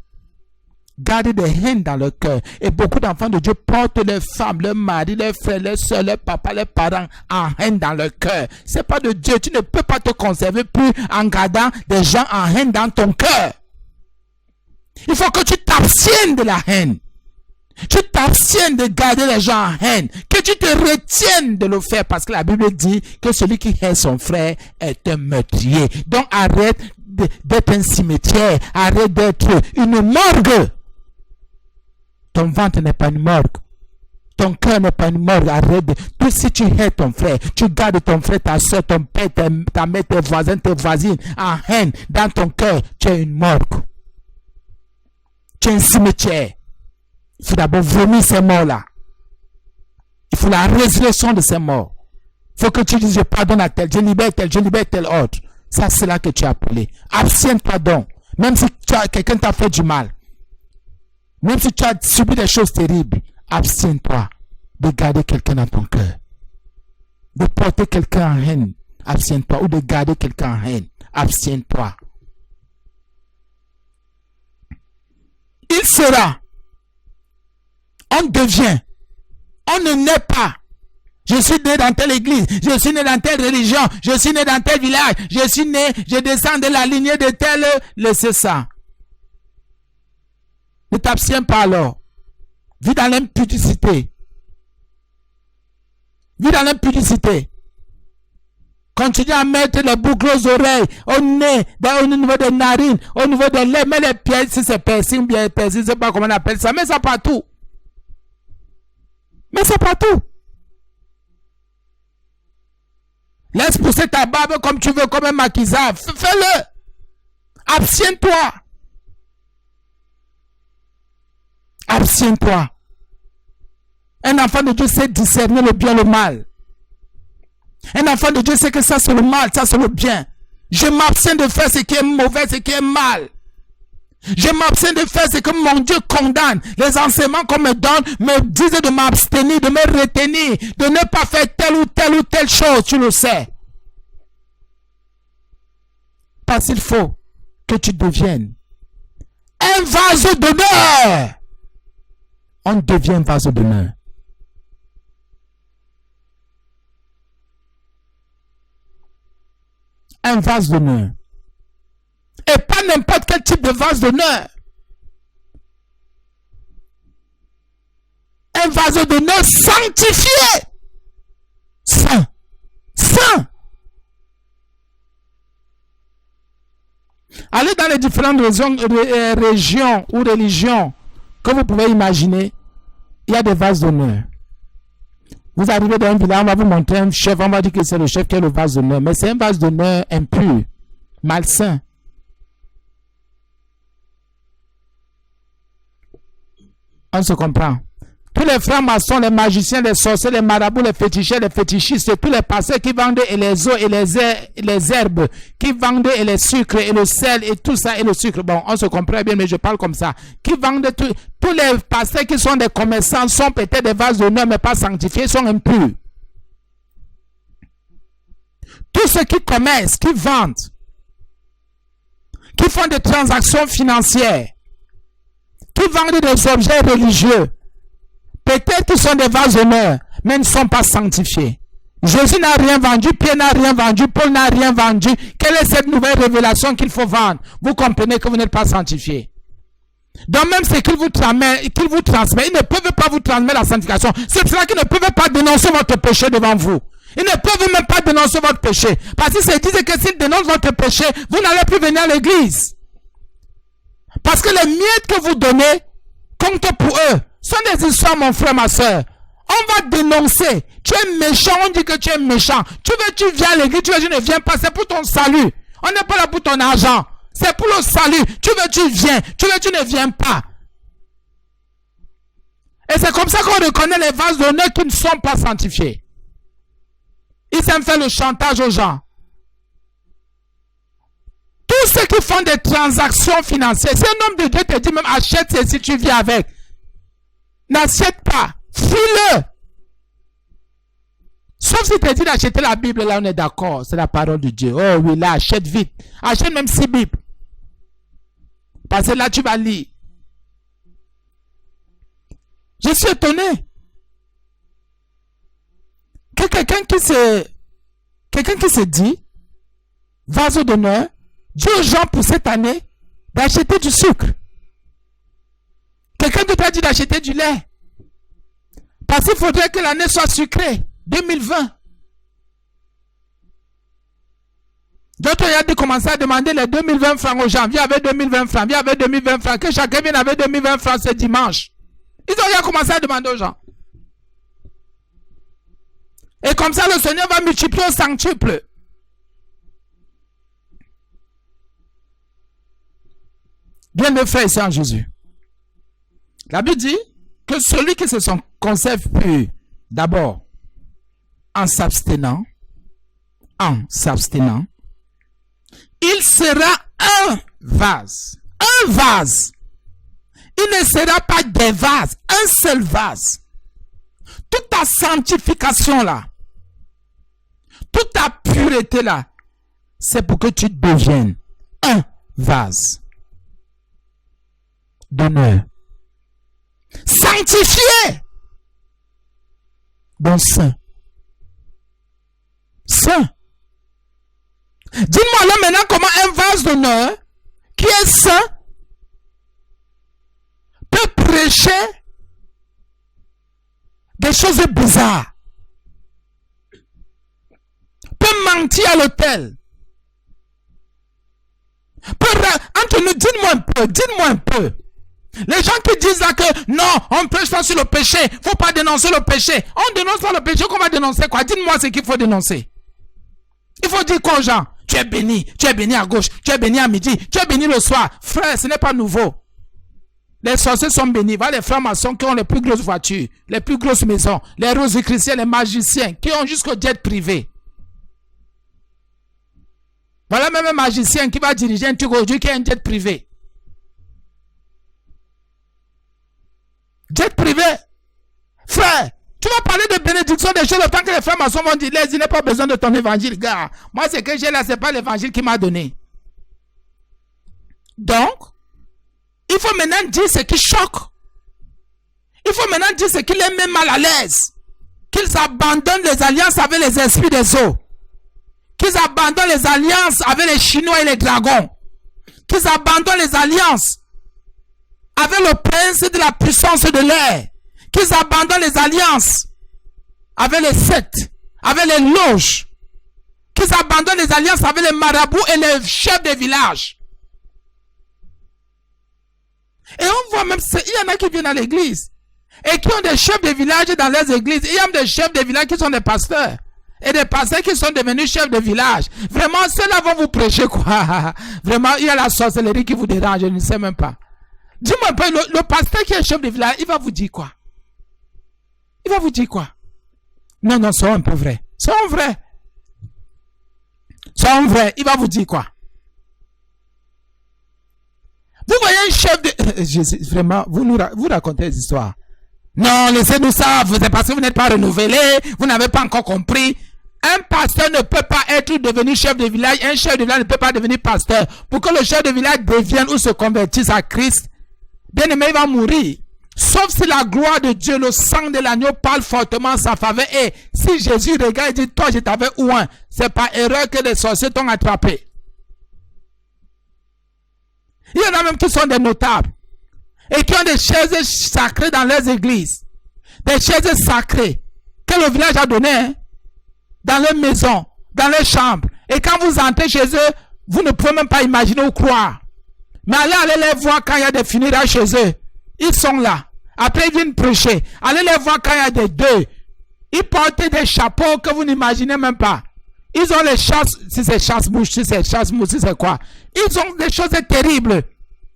Gardent des haines dans leur cœur. Et beaucoup d'enfants de Dieu portent leurs femmes, leurs maris, leurs frères, leurs soeurs, leurs papas, leurs parents en haine dans leur cœur. C'est pas de Dieu. Tu ne peux pas te conserver plus en gardant des gens en haine dans ton cœur. Il faut que tu t'abstiennes de la haine. Tu t'abstiennes de garder les gens en haine. Que tu te retiennes de le faire. Parce que la Bible dit que celui qui hait son frère est un meurtrier. Donc arrête d'être un cimetière. Arrête d'être une morgue. Ton ventre n'est pas une morgue. Ton cœur n'est pas une morgue. Arrête de... Tout si tu hais ton frère, tu gardes ton frère, ta soeur, ton père, ta mère, tes voisins, tes voisines en haine dans ton cœur, tu es une morgue. Tu es un cimetière. Il faut d'abord vomir ces morts-là. Il faut la résurrection de ces morts. Il faut que tu dises, je pardonne à tel, je libère tel autre. Ça, c'est là que tu es appelé. Abstiens-toi donc. Même si quelqu'un t'a fait du mal. Même si tu as subi des choses terribles. Abstiens-toi de garder quelqu'un dans ton cœur. De porter quelqu'un en haine. Abstiens-toi. Ou de garder quelqu'un en haine. Abstiens-toi. Il sera. On devient. On ne naît pas. Je suis né dans telle église. Je suis né dans telle religion. Je suis né dans tel village. Je suis né, je descends de la lignée de tel. Laissez ça. Ne t'abstiens pas alors. Vis dans l'impudicité. Vis dans l'impudicité. Continue à mettre les boucles aux oreilles, au nez, au niveau des narines, au niveau des lèvres. Mets les pieds, si c'est piercing, bien piercing, je ne sais pas comment on appelle ça. Mets ça partout. Mets ça partout. Laisse pousser ta barbe comme tu veux, comme un maquisard. Fais-le. Abstiens-toi. Abstiens-toi. Un enfant de Dieu sait discerner le bien et le mal. Un enfant de Dieu sait que ça c'est le mal, ça c'est le bien. Je m'abstiens de faire ce qui est mauvais, ce qui est mal. Je m'abstiens de faire ce que mon Dieu condamne. Les enseignements qu'on me donne me disent de m'abstenir, de me retenir, de ne pas faire telle ou telle chose, tu le sais. parce qu'il faut que tu deviennes un vase d'honneur. On devient un vase d'honneur. Un vase d'honneur. Et pas n'importe quel type de vase d'honneur. Un vase d'honneur sanctifié. Saint. Saint. Allez dans les différentes régions ou religions que vous pouvez imaginer, il y a des vases d'honneur. Vous arrivez dans un village, on va vous montrer un chef, on va dire que c'est le chef qui est le vase d'honneur, mais c'est un vase d'honneur impur, malsain. On se comprend. Tous les francs-maçons, les magiciens, les sorciers, les marabouts, les fétichistes, tous les pasteurs qui vendent et les eaux et les herbes, qui vendent et les sucres et le sel et tout ça et le sucre. Bon, on se comprend bien, mais je parle comme ça. Qui vendent tous les pasteurs qui sont des commerçants sont peut-être des vases d'honneur, mais pas sanctifiés, sont impurs. Tous ceux qui commercent, qui vendent, qui font des transactions financières, qui vendent des objets religieux, peut-être qu'ils sont des vases d'honneur, mais ne sont pas sanctifiés. Jésus n'a rien vendu, Pierre n'a rien vendu, Paul n'a rien vendu. Quelle est cette nouvelle révélation qu'il faut vendre? Vous comprenez que vous n'êtes pas sanctifié. Donc même ce qu'ils vous transmettent, ils ne peuvent pas vous transmettre la sanctification. C'est pour cela qu'ils ne peuvent pas dénoncer votre péché devant vous. Ils ne peuvent même pas dénoncer votre péché. Parce qu'ils se disent que s'ils dénoncent votre péché, vous n'allez plus venir à l'église. Parce que les miettes que vous donnez comptent pour eux. Ce sont des histoires, mon frère, ma soeur. On va dénoncer. Tu es méchant, on dit que tu es méchant. Tu viens à l'église, tu ne viens pas. C'est pour ton salut. On n'est pas là pour ton argent. C'est pour le salut. Tu viens. Tu ne viens pas. Et c'est comme ça qu'on reconnaît les vases d'honneur qui ne sont pas sanctifiés. Ils aiment faire le chantage aux gens. Tous ceux qui font des transactions financières, si un homme de Dieu te dit même achète si tu viens avec. N'achète pas. Fuis-le. Sauf si tu dit d'acheter la Bible, là on est d'accord. C'est la parole de Dieu. Oh oui, là, achète vite. Achète même 6 Bibles. Parce que là, tu vas lire. Je suis étonné. Que quelqu'un qui se dit, vase d'honneur, dis aux gens pour cette année d'acheter du sucre. Quelqu'un qui t'a dit d'acheter du lait. Parce qu'il faudrait que l'année soit sucrée. 2020. D'autres ont dû commencer à demander les 2020 francs aux gens. Viens avec 2020 francs. Viens avec 2020 francs. Que chacun vienne avec 2020 francs ce dimanche. Ils ont déjà commencé à demander aux gens. Et comme ça, le Seigneur va multiplier au centuple. Bien mes frères ici en Jésus. La Bible dit que celui qui se conserve pur, d'abord, en s'abstenant, il sera un vase. Un vase. Il ne sera pas des vases. Un seul vase. Toute ta sanctification là, toute ta pureté là, c'est pour que tu deviennes un vase d'honneur. Sanctifié. Donc saint. Saint. Dis-moi là maintenant comment un vase d'honneur qui est saint peut prêcher des choses bizarres, peut mentir à l'autel, entre nous, dites-moi un peu. Les gens qui disent là que non, on ne prêche pas sur le péché, il ne faut pas dénoncer le péché. On dénonce pas le péché, qu'on va dénoncer quoi? Dites-moi ce qu'il faut dénoncer. Il faut dire quoi aux gens? Tu es béni à gauche, tu es béni à midi, tu es béni le soir. Frère, ce n'est pas nouveau. Les sorciers sont bénis. Voilà les francs-maçons qui ont les plus grosses voitures, les plus grosses maisons, les rosicruciens, les magiciens qui ont jusqu'au jet privé. Voilà même un magicien qui va diriger un truc aujourd'hui qui a un jet privé. Jet privé. Frère, tu vas parler de bénédiction des choses autant que les francs-maçons vont dire, il n'a pas besoin de ton évangile, gars. Moi, ce que j'ai là, ce n'est pas l'évangile qui m'a donné. Donc, il faut maintenant dire ce qui choque. Il faut maintenant dire ce qui les met mal à l'aise. Qu'ils abandonnent les alliances avec les esprits des eaux. Qu'ils abandonnent les alliances avec les Chinois et les dragons. Qu'ils abandonnent les alliances avec le prince de la puissance de l'air. Qu'ils abandonnent les alliances avec les sectes, avec les loges. Qu'ils abandonnent les alliances avec les marabouts et les chefs de village. Et on voit même, il y en a qui viennent à l'église et qui ont des chefs de village dans leurs églises. Il y a des chefs de village qui sont des pasteurs. Et des pasteurs qui sont devenus chefs de village. Vraiment, ceux-là vont vous prêcher quoi? Vraiment, il y a la sorcellerie qui vous dérange, je ne sais même pas. Dis-moi un peu, le pasteur qui est chef de village, il va vous dire quoi? Il va vous dire quoi? Non, non, c'est un peu vrai. C'est vrai. C'est vrai. Il va vous dire quoi? Vous voyez un chef de... vraiment, vous racontez des histoires. Non, laissez-nous ça, c'est parce que vous n'êtes pas renouvelé, vous n'avez pas encore compris. Un pasteur ne peut pas être devenu chef de village, un chef de village ne peut pas devenir pasteur. Pour que le chef de village devienne ou se convertisse à Christ, bien aimé, il va mourir. Sauf si la gloire de Dieu, le sang de l'agneau parle fortement en sa faveur. Et si Jésus regarde et dit, toi je t'avais oint, c'est par erreur que les sorciers t'ont attrapé. Il y en a même qui sont des notables et qui ont des chaises sacrées dans leurs églises. Des chaises sacrées que le village a données, hein, dans leurs maisons, dans leurs chambres. Et quand vous entrez chez eux, vous ne pouvez même pas imaginer ou croire. Mais allez les voir quand il y a des funérailles chez eux. Ils sont là. Après, ils viennent prêcher. Allez les voir quand il y a des deuils. Ils portent des chapeaux que vous n'imaginez même pas. Ils ont les chasses, si c'est chasse-mouche, si c'est chasse-mouche, si c'est quoi. Ils ont des choses terribles.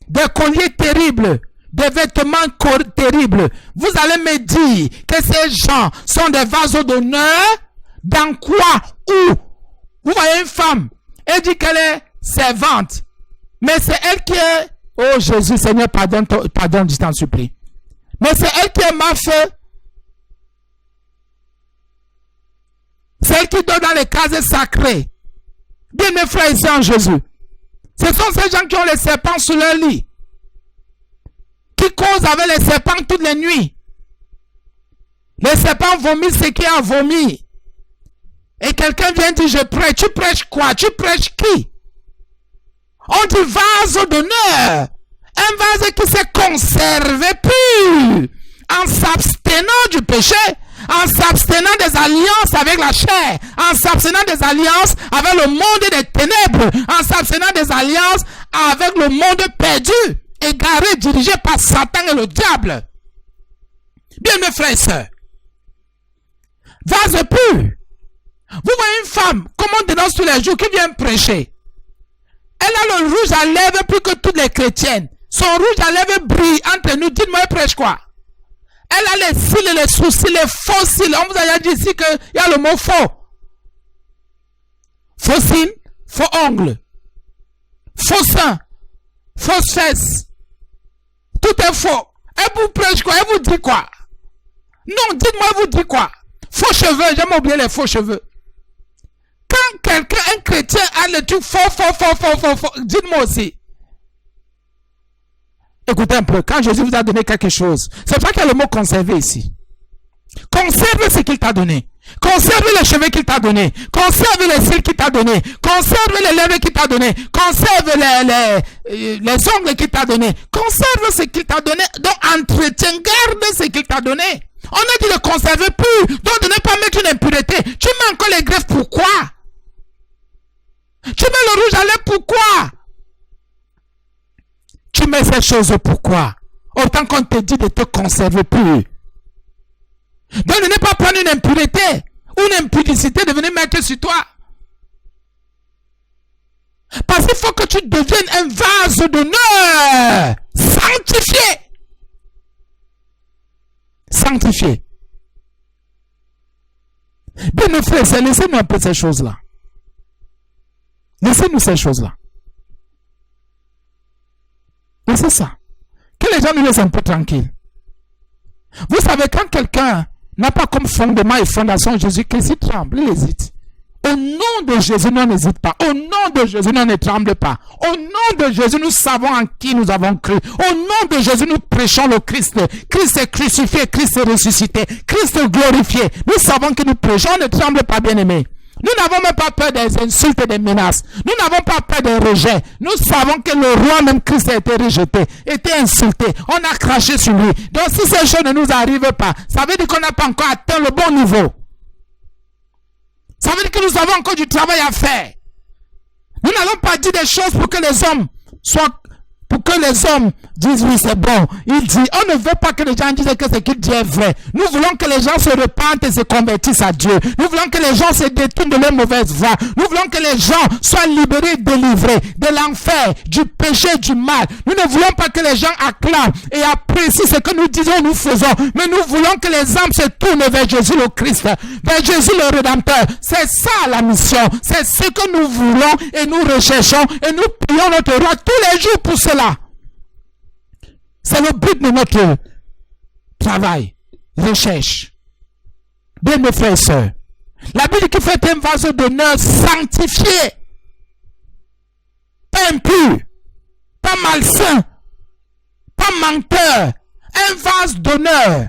Des colliers terribles. Des vêtements terribles. Vous allez me dire que ces gens sont des vases d'honneur. Dans quoi? Où? Vous voyez une femme. Elle dit qu'elle est servante. Mais c'est elle qui est... Oh Jésus, Seigneur, pardonne, je t'en supplie. Mais c'est elle qui est ma feu. C'est elle qui dort dans les cases sacrées. Bien mes frères ici en Jésus. Ce sont ces gens qui ont les serpents sous leur lit. Qui causent avec les serpents toutes les nuits. Les serpents vomissent ce qu'il y a à vomir. Et quelqu'un vient dire, je prêche. Tu prêches quoi? Tu prêches qui? On dit vase d'honneur. Un vase qui s'est conservé pur. En s'abstenant du péché. En s'abstenant des alliances avec la chair. En s'abstenant des alliances avec le monde des ténèbres. En s'abstenant des alliances avec le monde perdu. Égaré, dirigé par Satan et le diable. Bien mes frères et sœurs. Vase pur. Vous voyez une femme, comme on dénonce tous les jours, qui vient prêcher. Elle a le rouge à lèvres plus que toutes les chrétiennes. Son rouge à lèvres brille entre nous. Dites-moi, elle prêche quoi? Elle a les cils et les sourcils, les faux cils. On vous a dit ici qu'il y a le mot faux. Faux cils, faux ongles. Faux seins, fausses fesses. Tout est faux. Elle vous prêche quoi? Elle vous dit quoi? Non, dites-moi, elle vous dit quoi? Faux cheveux, j'aime oublier les faux cheveux. Quand quelqu'un, un chrétien, a le truc faux, dites-moi aussi. Écoutez un peu, quand Jésus vous a donné quelque chose, c'est pour ça qu'il y a le mot conserver ici. Conserve ce qu'il t'a donné. Conserve les cheveux qu'il t'a donné. Conserve les cils qu'il t'a donné. Conserve les lèvres qu'il t'a donné. Conserve les ongles qu'il t'a donné. Conserve ce qu'il t'a donné. Donc entretiens, garde ce qu'il t'a donné. On a dit de conserver pur. Donc de ne pas mettre une impureté. Tu mets encore les greffes, pourquoi? Tu mets le rouge à lèvres, pourquoi? Tu mets ces choses, pourquoi? Autant qu'on te dit de te conserver pur. Donc de ne pas prendre une impureté ou une impudicité de venir mettre sur toi. Parce qu'il faut que tu deviennes un vase d'honneur. Sanctifié. Sanctifié. Bien mes frères, laissez-nous un peu ces choses-là. Laissez-nous ces choses-là. Et c'est ça. Que les gens nous laissent un peu tranquilles. Vous savez, quand quelqu'un n'a pas comme fondement et fondation Jésus-Christ, il tremble, il hésite. Au nom de Jésus, nous n'hésite pas. Au nom de Jésus, nous ne tremble pas. Au nom de Jésus, nous savons en qui nous avons cru. Au nom de Jésus, nous prêchons le Christ. Christ est crucifié, Christ est ressuscité, Christ est glorifié. Nous savons que nous prêchons, on ne tremble pas, bien-aimés. Nous n'avons même pas peur des insultes et des menaces. Nous n'avons pas peur des rejets. Nous savons que le roi, même Christ, a été rejeté, été insulté. On a craché sur lui. Donc si ces choses ne nous arrivent pas, ça veut dire qu'on n'a pas encore atteint le bon niveau. Ça veut dire que nous avons encore du travail à faire. Nous n'allons pas dire des choses pour que les hommes disent oui c'est bon. Il dit, on ne veut pas que les gens disent que ce qu'il dit est vrai. Nous voulons que les gens se repentent et se convertissent à Dieu. Nous voulons que les gens se détournent de leur mauvaise voie. Nous voulons que les gens soient libérés et délivrés de l'enfer, du péché, du mal. Nous ne voulons pas que les gens acclament et apprécient ce que nous disons, nous faisons. Mais nous voulons que les âmes se tournent vers Jésus le Christ, vers Jésus le Rédempteur. C'est ça la mission. C'est ce que nous voulons et nous recherchons et nous prions notre roi tous les jours pour cela. C'est le but de notre travail, recherche. Bien mes frères et sœurs, la Bible qui fait un vase d'honneur sanctifié, pas impur, pas malsain, pas menteur, un vase d'honneur.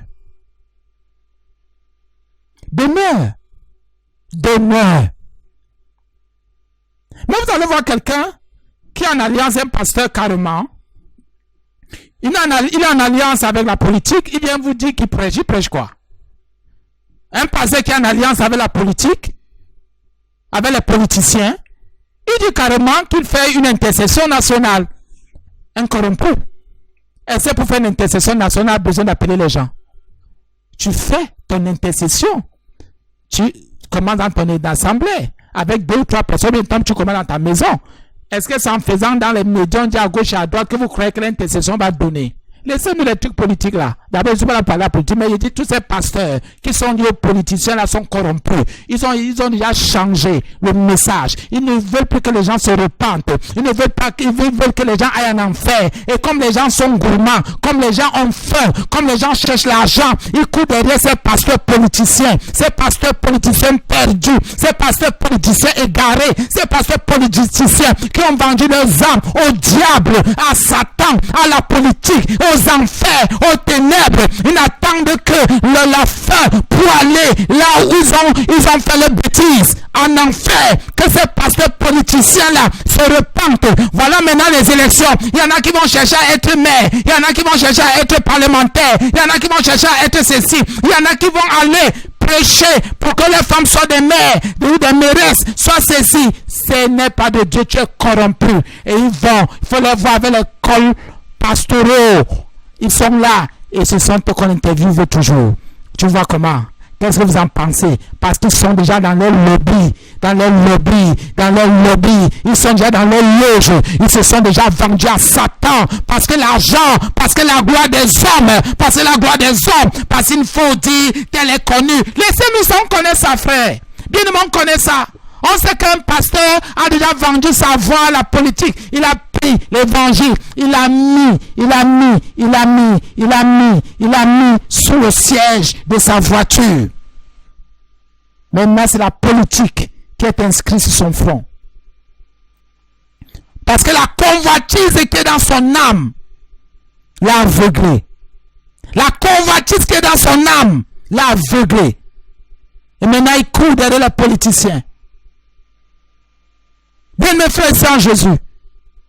D'honneur. D'honneur. Mais vous allez voir quelqu'un qui est en alliance, un pasteur carrément. Il est en alliance avec la politique, il vient vous dire qu'il prêche. Il prêche quoi? Un pasteur qui est en alliance avec la politique, avec les politiciens, il dit carrément qu'il fait une intercession nationale. Un corrompu. Et c'est pour faire une intercession nationale, besoin d'appeler les gens. Tu fais ton intercession. Tu commences dans ton assemblée, avec 2 ou 3 personnes, en même temps tu commences dans ta maison. Est-ce que c'est en faisant dans les médias, on dit à gauche et à droite que vous croyez que l'intercession va donner? Laissez-nous les trucs politiques là. D'abord, je ne vais pas parler de la politique, mais il dit tous ces pasteurs qui sont liés aux politiciens là sont corrompus. Ils ont déjà changé le message. Ils ne veulent plus que les gens se repentent. Ils ne veulent pas qu'ils veulent que les gens aillent en enfer. Et comme les gens sont gourmands, comme les gens ont faim, comme les gens cherchent l'argent, ils courent derrière ces pasteurs politiciens perdus, ces pasteurs politiciens égarés, ces pasteurs politiciens qui ont vendu leurs âmes au diable, à Satan, à la politique, aux enfers, aux ténèbres. Ils n'attendent que la fin pour aller là où ils ont fait les bêtises, en enfer. Que ces pasteurs politiciens là se repentent. Voilà maintenant les élections. Il y en a qui vont chercher à être maire, il y en a qui vont chercher à être parlementaire, il y en a qui vont chercher à être ceci, il y en a qui vont aller prêcher pour que les femmes soient des mères ou des mairesses, soient ceci. Ce n'est pas de Dieu, tu es corrompu. Et il faut les voir avec les cols pastoraux. Ils sont là et ce sont eux qu'on interviewe toujours. Tu vois comment? Qu'est-ce que vous en pensez? Parce qu'ils sont déjà dans leur lobby, ils sont déjà dans leur loge, ils se sont déjà vendus à Satan, parce que l'argent, parce que la gloire des hommes, parce qu'il faut dire qu'elle est connue. Laissez-nous ça, on connaît ça, frère. Bien nous on connaît ça. On sait qu'un pasteur a déjà vendu sa voix à la politique. Il a pris l'évangile, il a mis sous le siège de sa voiture. Maintenant, c'est la politique qui est inscrite sur son front. Parce que la convoitise qui est dans son âme l'a aveuglé. La convoitise qui est dans son âme l'a aveuglé. Et maintenant, il court derrière les politiciens. Bien mes frères et sœurs en Jésus,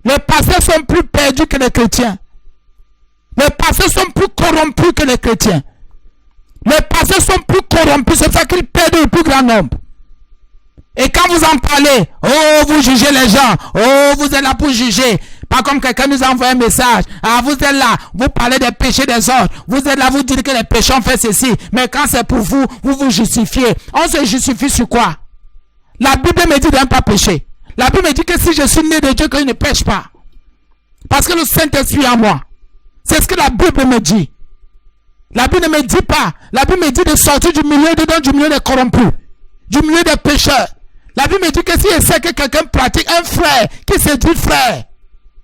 les pasteurs sont plus perdus que les chrétiens. Les pasteurs sont plus corrompus que les chrétiens. Les pasteurs sont plus corrompus, c'est ça qu'ils perdent le plus grand nombre. Et quand vous en parlez, oh vous jugez les gens, oh vous êtes là pour juger. Pas comme quelqu'un nous a envoyé un message. Ah, vous êtes là, vous parlez des péchés des autres. Vous êtes là, vous dites que les péchés ont fait ceci. Mais quand c'est pour vous, vous vous justifiez. On se justifie sur quoi? La Bible me dit de ne pas pécher. La Bible me dit que si je suis né de Dieu, que je ne pêche pas. Parce que le Saint-Esprit est en moi. C'est ce que la Bible me dit. La Bible ne me dit pas. La Bible me dit de sortir du milieu des corrompus. Du milieu des pécheurs. La Bible me dit que si je sais que quelqu'un pratique, un frère qui se dit frère,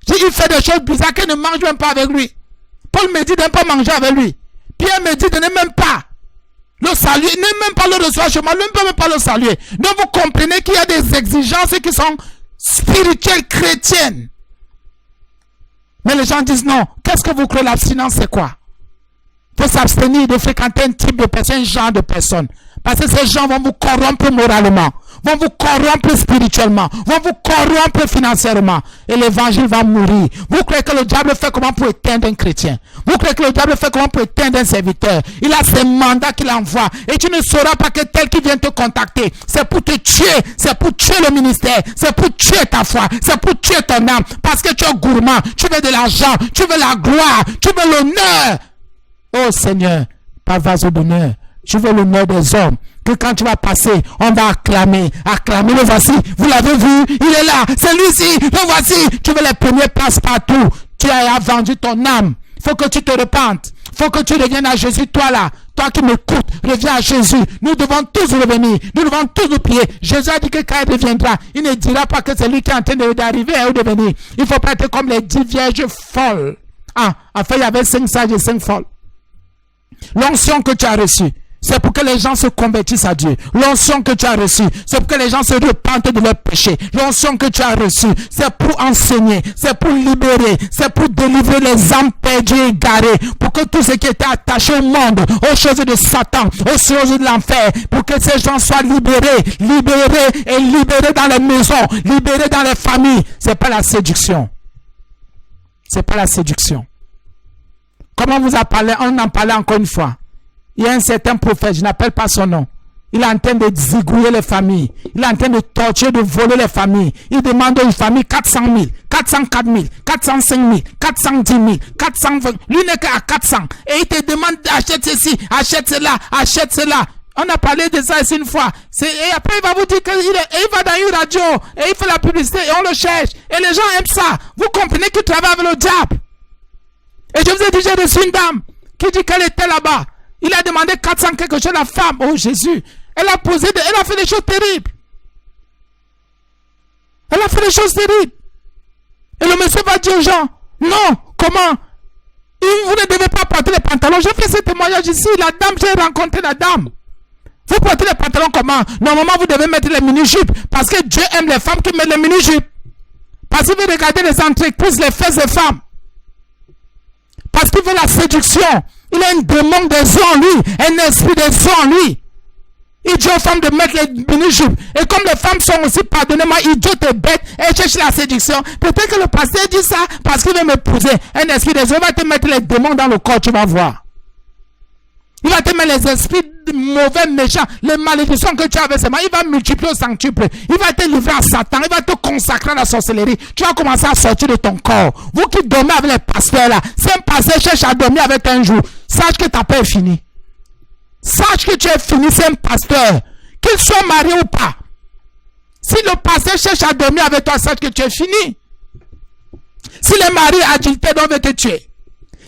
il fait des choses bizarres, qu'il ne mange même pas avec lui. Paul me dit de ne pas manger avec lui. Pierre me dit de ne même pas le saluer, même pas le recevoir chez moi, même pas le saluer. Donc vous comprenez qu'il y a des exigences qui sont spirituelles, chrétiennes. Mais les gens disent non. Qu'est-ce que vous croyez l'abstinence, c'est quoi? Il faut s'abstenir de fréquenter un type de personne, un genre de personne. Parce que ces gens vont vous corrompre moralement, vont vous corrompre spirituellement, vont vous corrompre financièrement. Et l'évangile va mourir. Vous croyez que le diable fait comment pour éteindre un chrétien? Vous croyez que le diable fait comment pour éteindre un serviteur? Il a ses mandats qu'il envoie. Et tu ne sauras pas que tel qui vient te contacter, c'est pour te tuer, c'est pour tuer le ministère, c'est pour tuer ta foi, c'est pour tuer ton âme. Parce que tu es gourmand, tu veux de l'argent, tu veux la gloire, tu veux l'honneur. Oh Seigneur, pas vase d'honneur. Je veux l'honneur des hommes. Que quand tu vas passer, on va acclamer. Acclamer, le voici. Vous l'avez vu, il est là. C'est lui-ci, le voici. Tu veux les premières places partout. Tu as vendu ton âme. Il faut que tu te repentes. Il faut que tu reviennes à Jésus, toi là. Toi qui m'écoutes, reviens à Jésus. Nous devons tous revenir. Nous devons tous nous prier. Jésus a dit que quand il reviendra, il ne dira pas que c'est lui qui est en train d'arriver ou de venir. Il ne faut pas être comme les 10 vierges folles. Ah, enfin, il y avait 5 sages et 5 folles. L'onction que tu as reçue, c'est pour que les gens se convertissent à Dieu. L'onction que tu as reçue, c'est pour que les gens se repentent de leurs péchés. L'onction que tu as reçue, c'est pour enseigner, c'est pour libérer, c'est pour délivrer les âmes perdues et égarées, pour que tous ceux qui étaient attachés au monde, aux choses de Satan, aux choses de l'enfer, pour que ces gens soient libérés dans les maisons, libérés dans les familles. C'est pas la séduction. C'est pas la séduction. Comment vous a parlé, on en parlait encore une fois. Il y a un certain prophète, je n'appelle pas son nom. Il est en train de zigouiller les familles. Il est en train de torturer, de voler les familles. Il demande aux familles 400 000, 404 000, 405 000, 410 000, 420 000. Lui n'est qu'à 400. Et il te demande achète ceci, achète cela, achète cela. On a parlé de ça ici une fois. Et après, il va vous dire qu'il va dans une radio et il fait la publicité et on le cherche. Et les gens aiment ça. Vous comprenez qu'il travaille avec le diable. Et je vous ai dit, j'ai reçu une dame qui dit qu'elle était là-bas. Il a demandé 400 quelque chose, la femme. Oh Jésus. Elle a fait des choses terribles. Elle a fait des choses terribles. Et le monsieur va dire aux gens, non, comment? Vous ne devez pas porter les pantalons. J'ai fait ce témoignage ici. La dame, j'ai rencontré la dame. Vous portez les pantalons comment? Normalement, vous devez mettre les mini-jupes. Parce que Dieu aime les femmes qui mettent les mini-jupes. Parce qu'il veut regarder les entreprises, les fesses des femmes. Parce qu'il veut la séduction. Il a un démon des eaux en lui. Un esprit des eaux en lui. Il dit aux femmes de mettre les mini-jupes. Et comme les femmes sont aussi, pardonnez-moi, idiotes et bêtes, elles cherchent la séduction. Peut-être que le pasteur dit ça parce qu'il veut m'épouser. Un esprit des eaux va te mettre les démons dans le corps, tu vas voir. Il va te mettre les esprits mauvais, méchants, les malédictions que tu as avec ses mains. Il va multiplier au centuple. Il va te livrer à Satan. Il va te consacrer à la sorcellerie. Tu vas commencer à sortir de ton corps. Vous qui dormez avec les pasteurs là, si un pasteur cherche à dormir avec un jour, sache que ta paix est finie. Sache que tu es fini, c'est un pasteur. Qu'il soit marié ou pas. Si le pasteur cherche à dormir avec toi, sache que tu es fini. Si le mari adultère, il veut te tuer.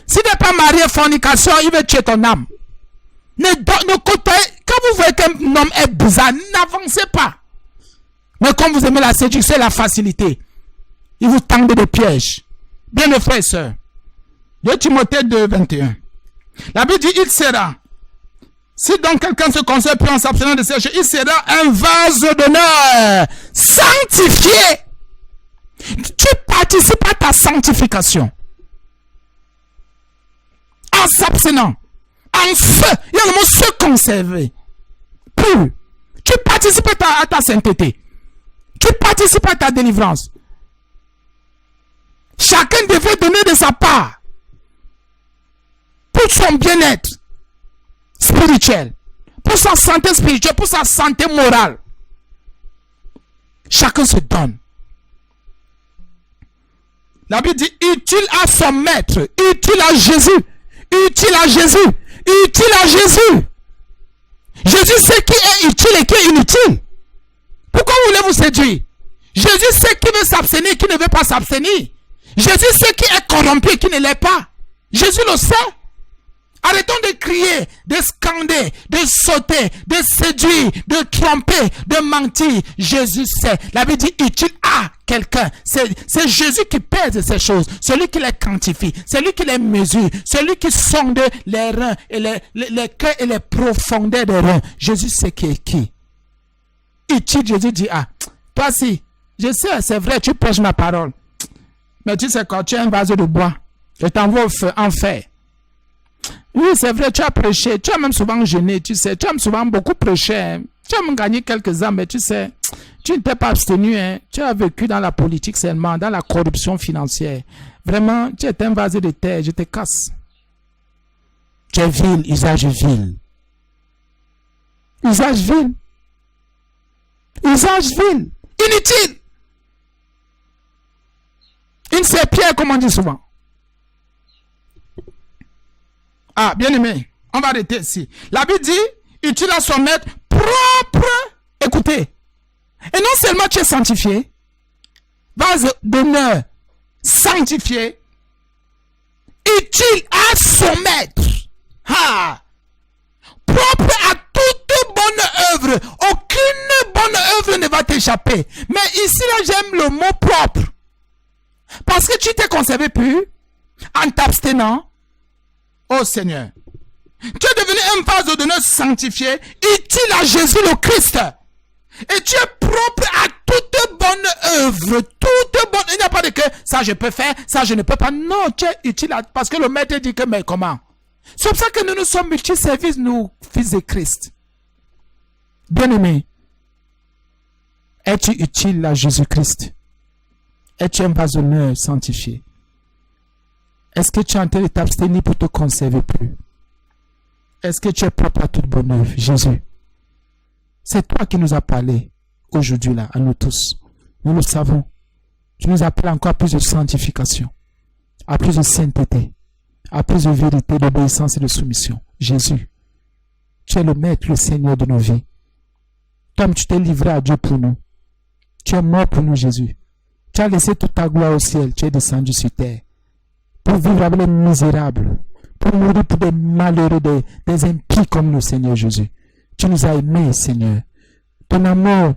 Si tu n'es pas marié, fornication, il veut tuer ton âme. Quand vous voyez qu'un homme est bizarre, n'avancez pas. Mais comme vous aimez la séduction et la facilité, il vous tend des pièges. Bien mes frères et sœurs. 2 Timothée 2, 21. La Bible dit, il sera. Si donc quelqu'un se conserve plus en s'abstenant de sécher, il sera un vase d'honneur, sanctifié. Tu participes à ta sanctification. En s'abstenant. En feu, il y a le mot se conserver. Pur. Tu participes à ta sainteté. Tu participes à ta délivrance. Chacun devrait donner de sa part. Pour son bien-être spirituel. Pour sa santé spirituelle. Pour sa santé morale. Chacun se donne. La Bible dit utile à son maître. Utile à Jésus. Utile à Jésus. Utile à Jésus. Jésus sait qui est utile et qui est inutile. Pourquoi vous voulez vous séduire? Jésus sait qui veut s'abstenir et qui ne veut pas s'abstenir. Jésus sait qui est corrompu et qui ne l'est pas. Jésus le sait. Arrêtons de crier, de scander, de sauter, de séduire, de tromper, de mentir. Jésus sait. La Bible dit utile à quelqu'un. C'est Jésus qui pèse ces choses. Celui qui les quantifie. Celui qui les mesure. Celui qui sonde les reins et les cœurs et les profondeurs des reins. Jésus sait qui est qui. Utile, Jésus dit, toi si, je sais, c'est vrai, tu prêches ma parole. Mais tu sais, quand tu as un vase de bois, je t'envoie au feu, en fer. Oui, c'est vrai, tu as prêché, tu as même souvent jeûné, tu sais, tu as même souvent beaucoup prêché, hein. Tu as même gagné quelques âmes, mais tu sais, tu ne t'es pas abstenu, hein. Tu as vécu dans la politique seulement, dans la corruption financière. Vraiment, tu es un vase de terre, je te casse. Tu es vil, usage vil. Usage vil. Usage vil. Inutile. Une serpillère, comme on dit souvent. Bien aimé, on va arrêter ici. La Bible dit, utile à son maître, propre. Écoutez. Et non seulement tu es sanctifié, vase d'honneur, sanctifié, utile à son maître. Propre à toute bonne œuvre. Aucune bonne œuvre ne va t'échapper. Mais ici, là, j'aime le mot propre. Parce que tu t'es conservé pur en t'abstenant. Oh Seigneur. Tu es devenu un vase d'honneur sanctifié, utile à Jésus le Christ. Et tu es propre à toute bonne œuvre. Toute bonne. Il n'y a pas de que ça je peux faire, ça je ne peux pas. Non, tu es utile parce que le maître dit que mais comment? C'est pour ça que nous sommes multiservices, nous, fils de Christ. Bien-aimé, es-tu utile à Jésus-Christ? Es-tu un vase d'honneur sanctifié? Est-ce que tu es en train de t'abstenir pour te conserver plus? Est-ce que tu es propre à toute bonne œuvre, Jésus? C'est toi qui nous as parlé aujourd'hui là, à nous tous. Nous le savons. Tu nous appelles encore à plus de sanctification, à plus de sainteté, à plus de vérité, d'obéissance et de soumission. Jésus, tu es le maître, le Seigneur de nos vies. Toi, tu t'es livré à Dieu pour nous. Tu es mort pour nous, Jésus. Tu as laissé toute ta gloire au ciel. Tu es descendu sur terre pour vivre avec les misérables, pour mourir pour des malheureux, des impies comme nous, Seigneur Jésus. Tu nous as aimés, Seigneur. Ton amour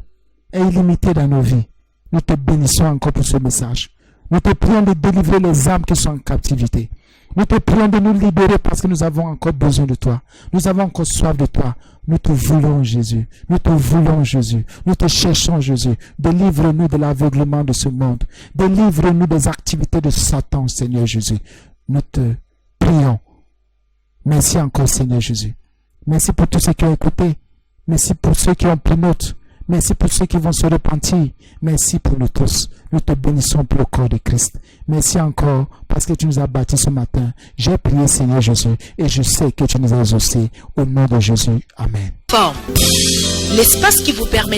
est illimité dans nos vies. Nous te bénissons encore pour ce message. Nous te prions de délivrer les âmes qui sont en captivité. Nous te prions de nous libérer parce que nous avons encore besoin de toi. Nous avons encore soif de toi. Nous te voulons, Jésus. Nous te voulons, Jésus. Nous te cherchons, Jésus. Délivre-nous de l'aveuglement de ce monde. Délivre-nous des activités de Satan, Seigneur Jésus. Nous te prions. Merci encore, Seigneur Jésus. Merci pour tous ceux qui ont écouté. Merci pour ceux qui ont pris note. Merci pour ceux qui vont se repentir. Merci pour nous tous. Nous te bénissons pour le corps de Christ. Merci encore parce que tu nous as bâtis ce matin. J'ai prié, Seigneur Jésus, et je sais que tu nous as exaucés. Au nom de Jésus. Amen. L'espace qui vous permet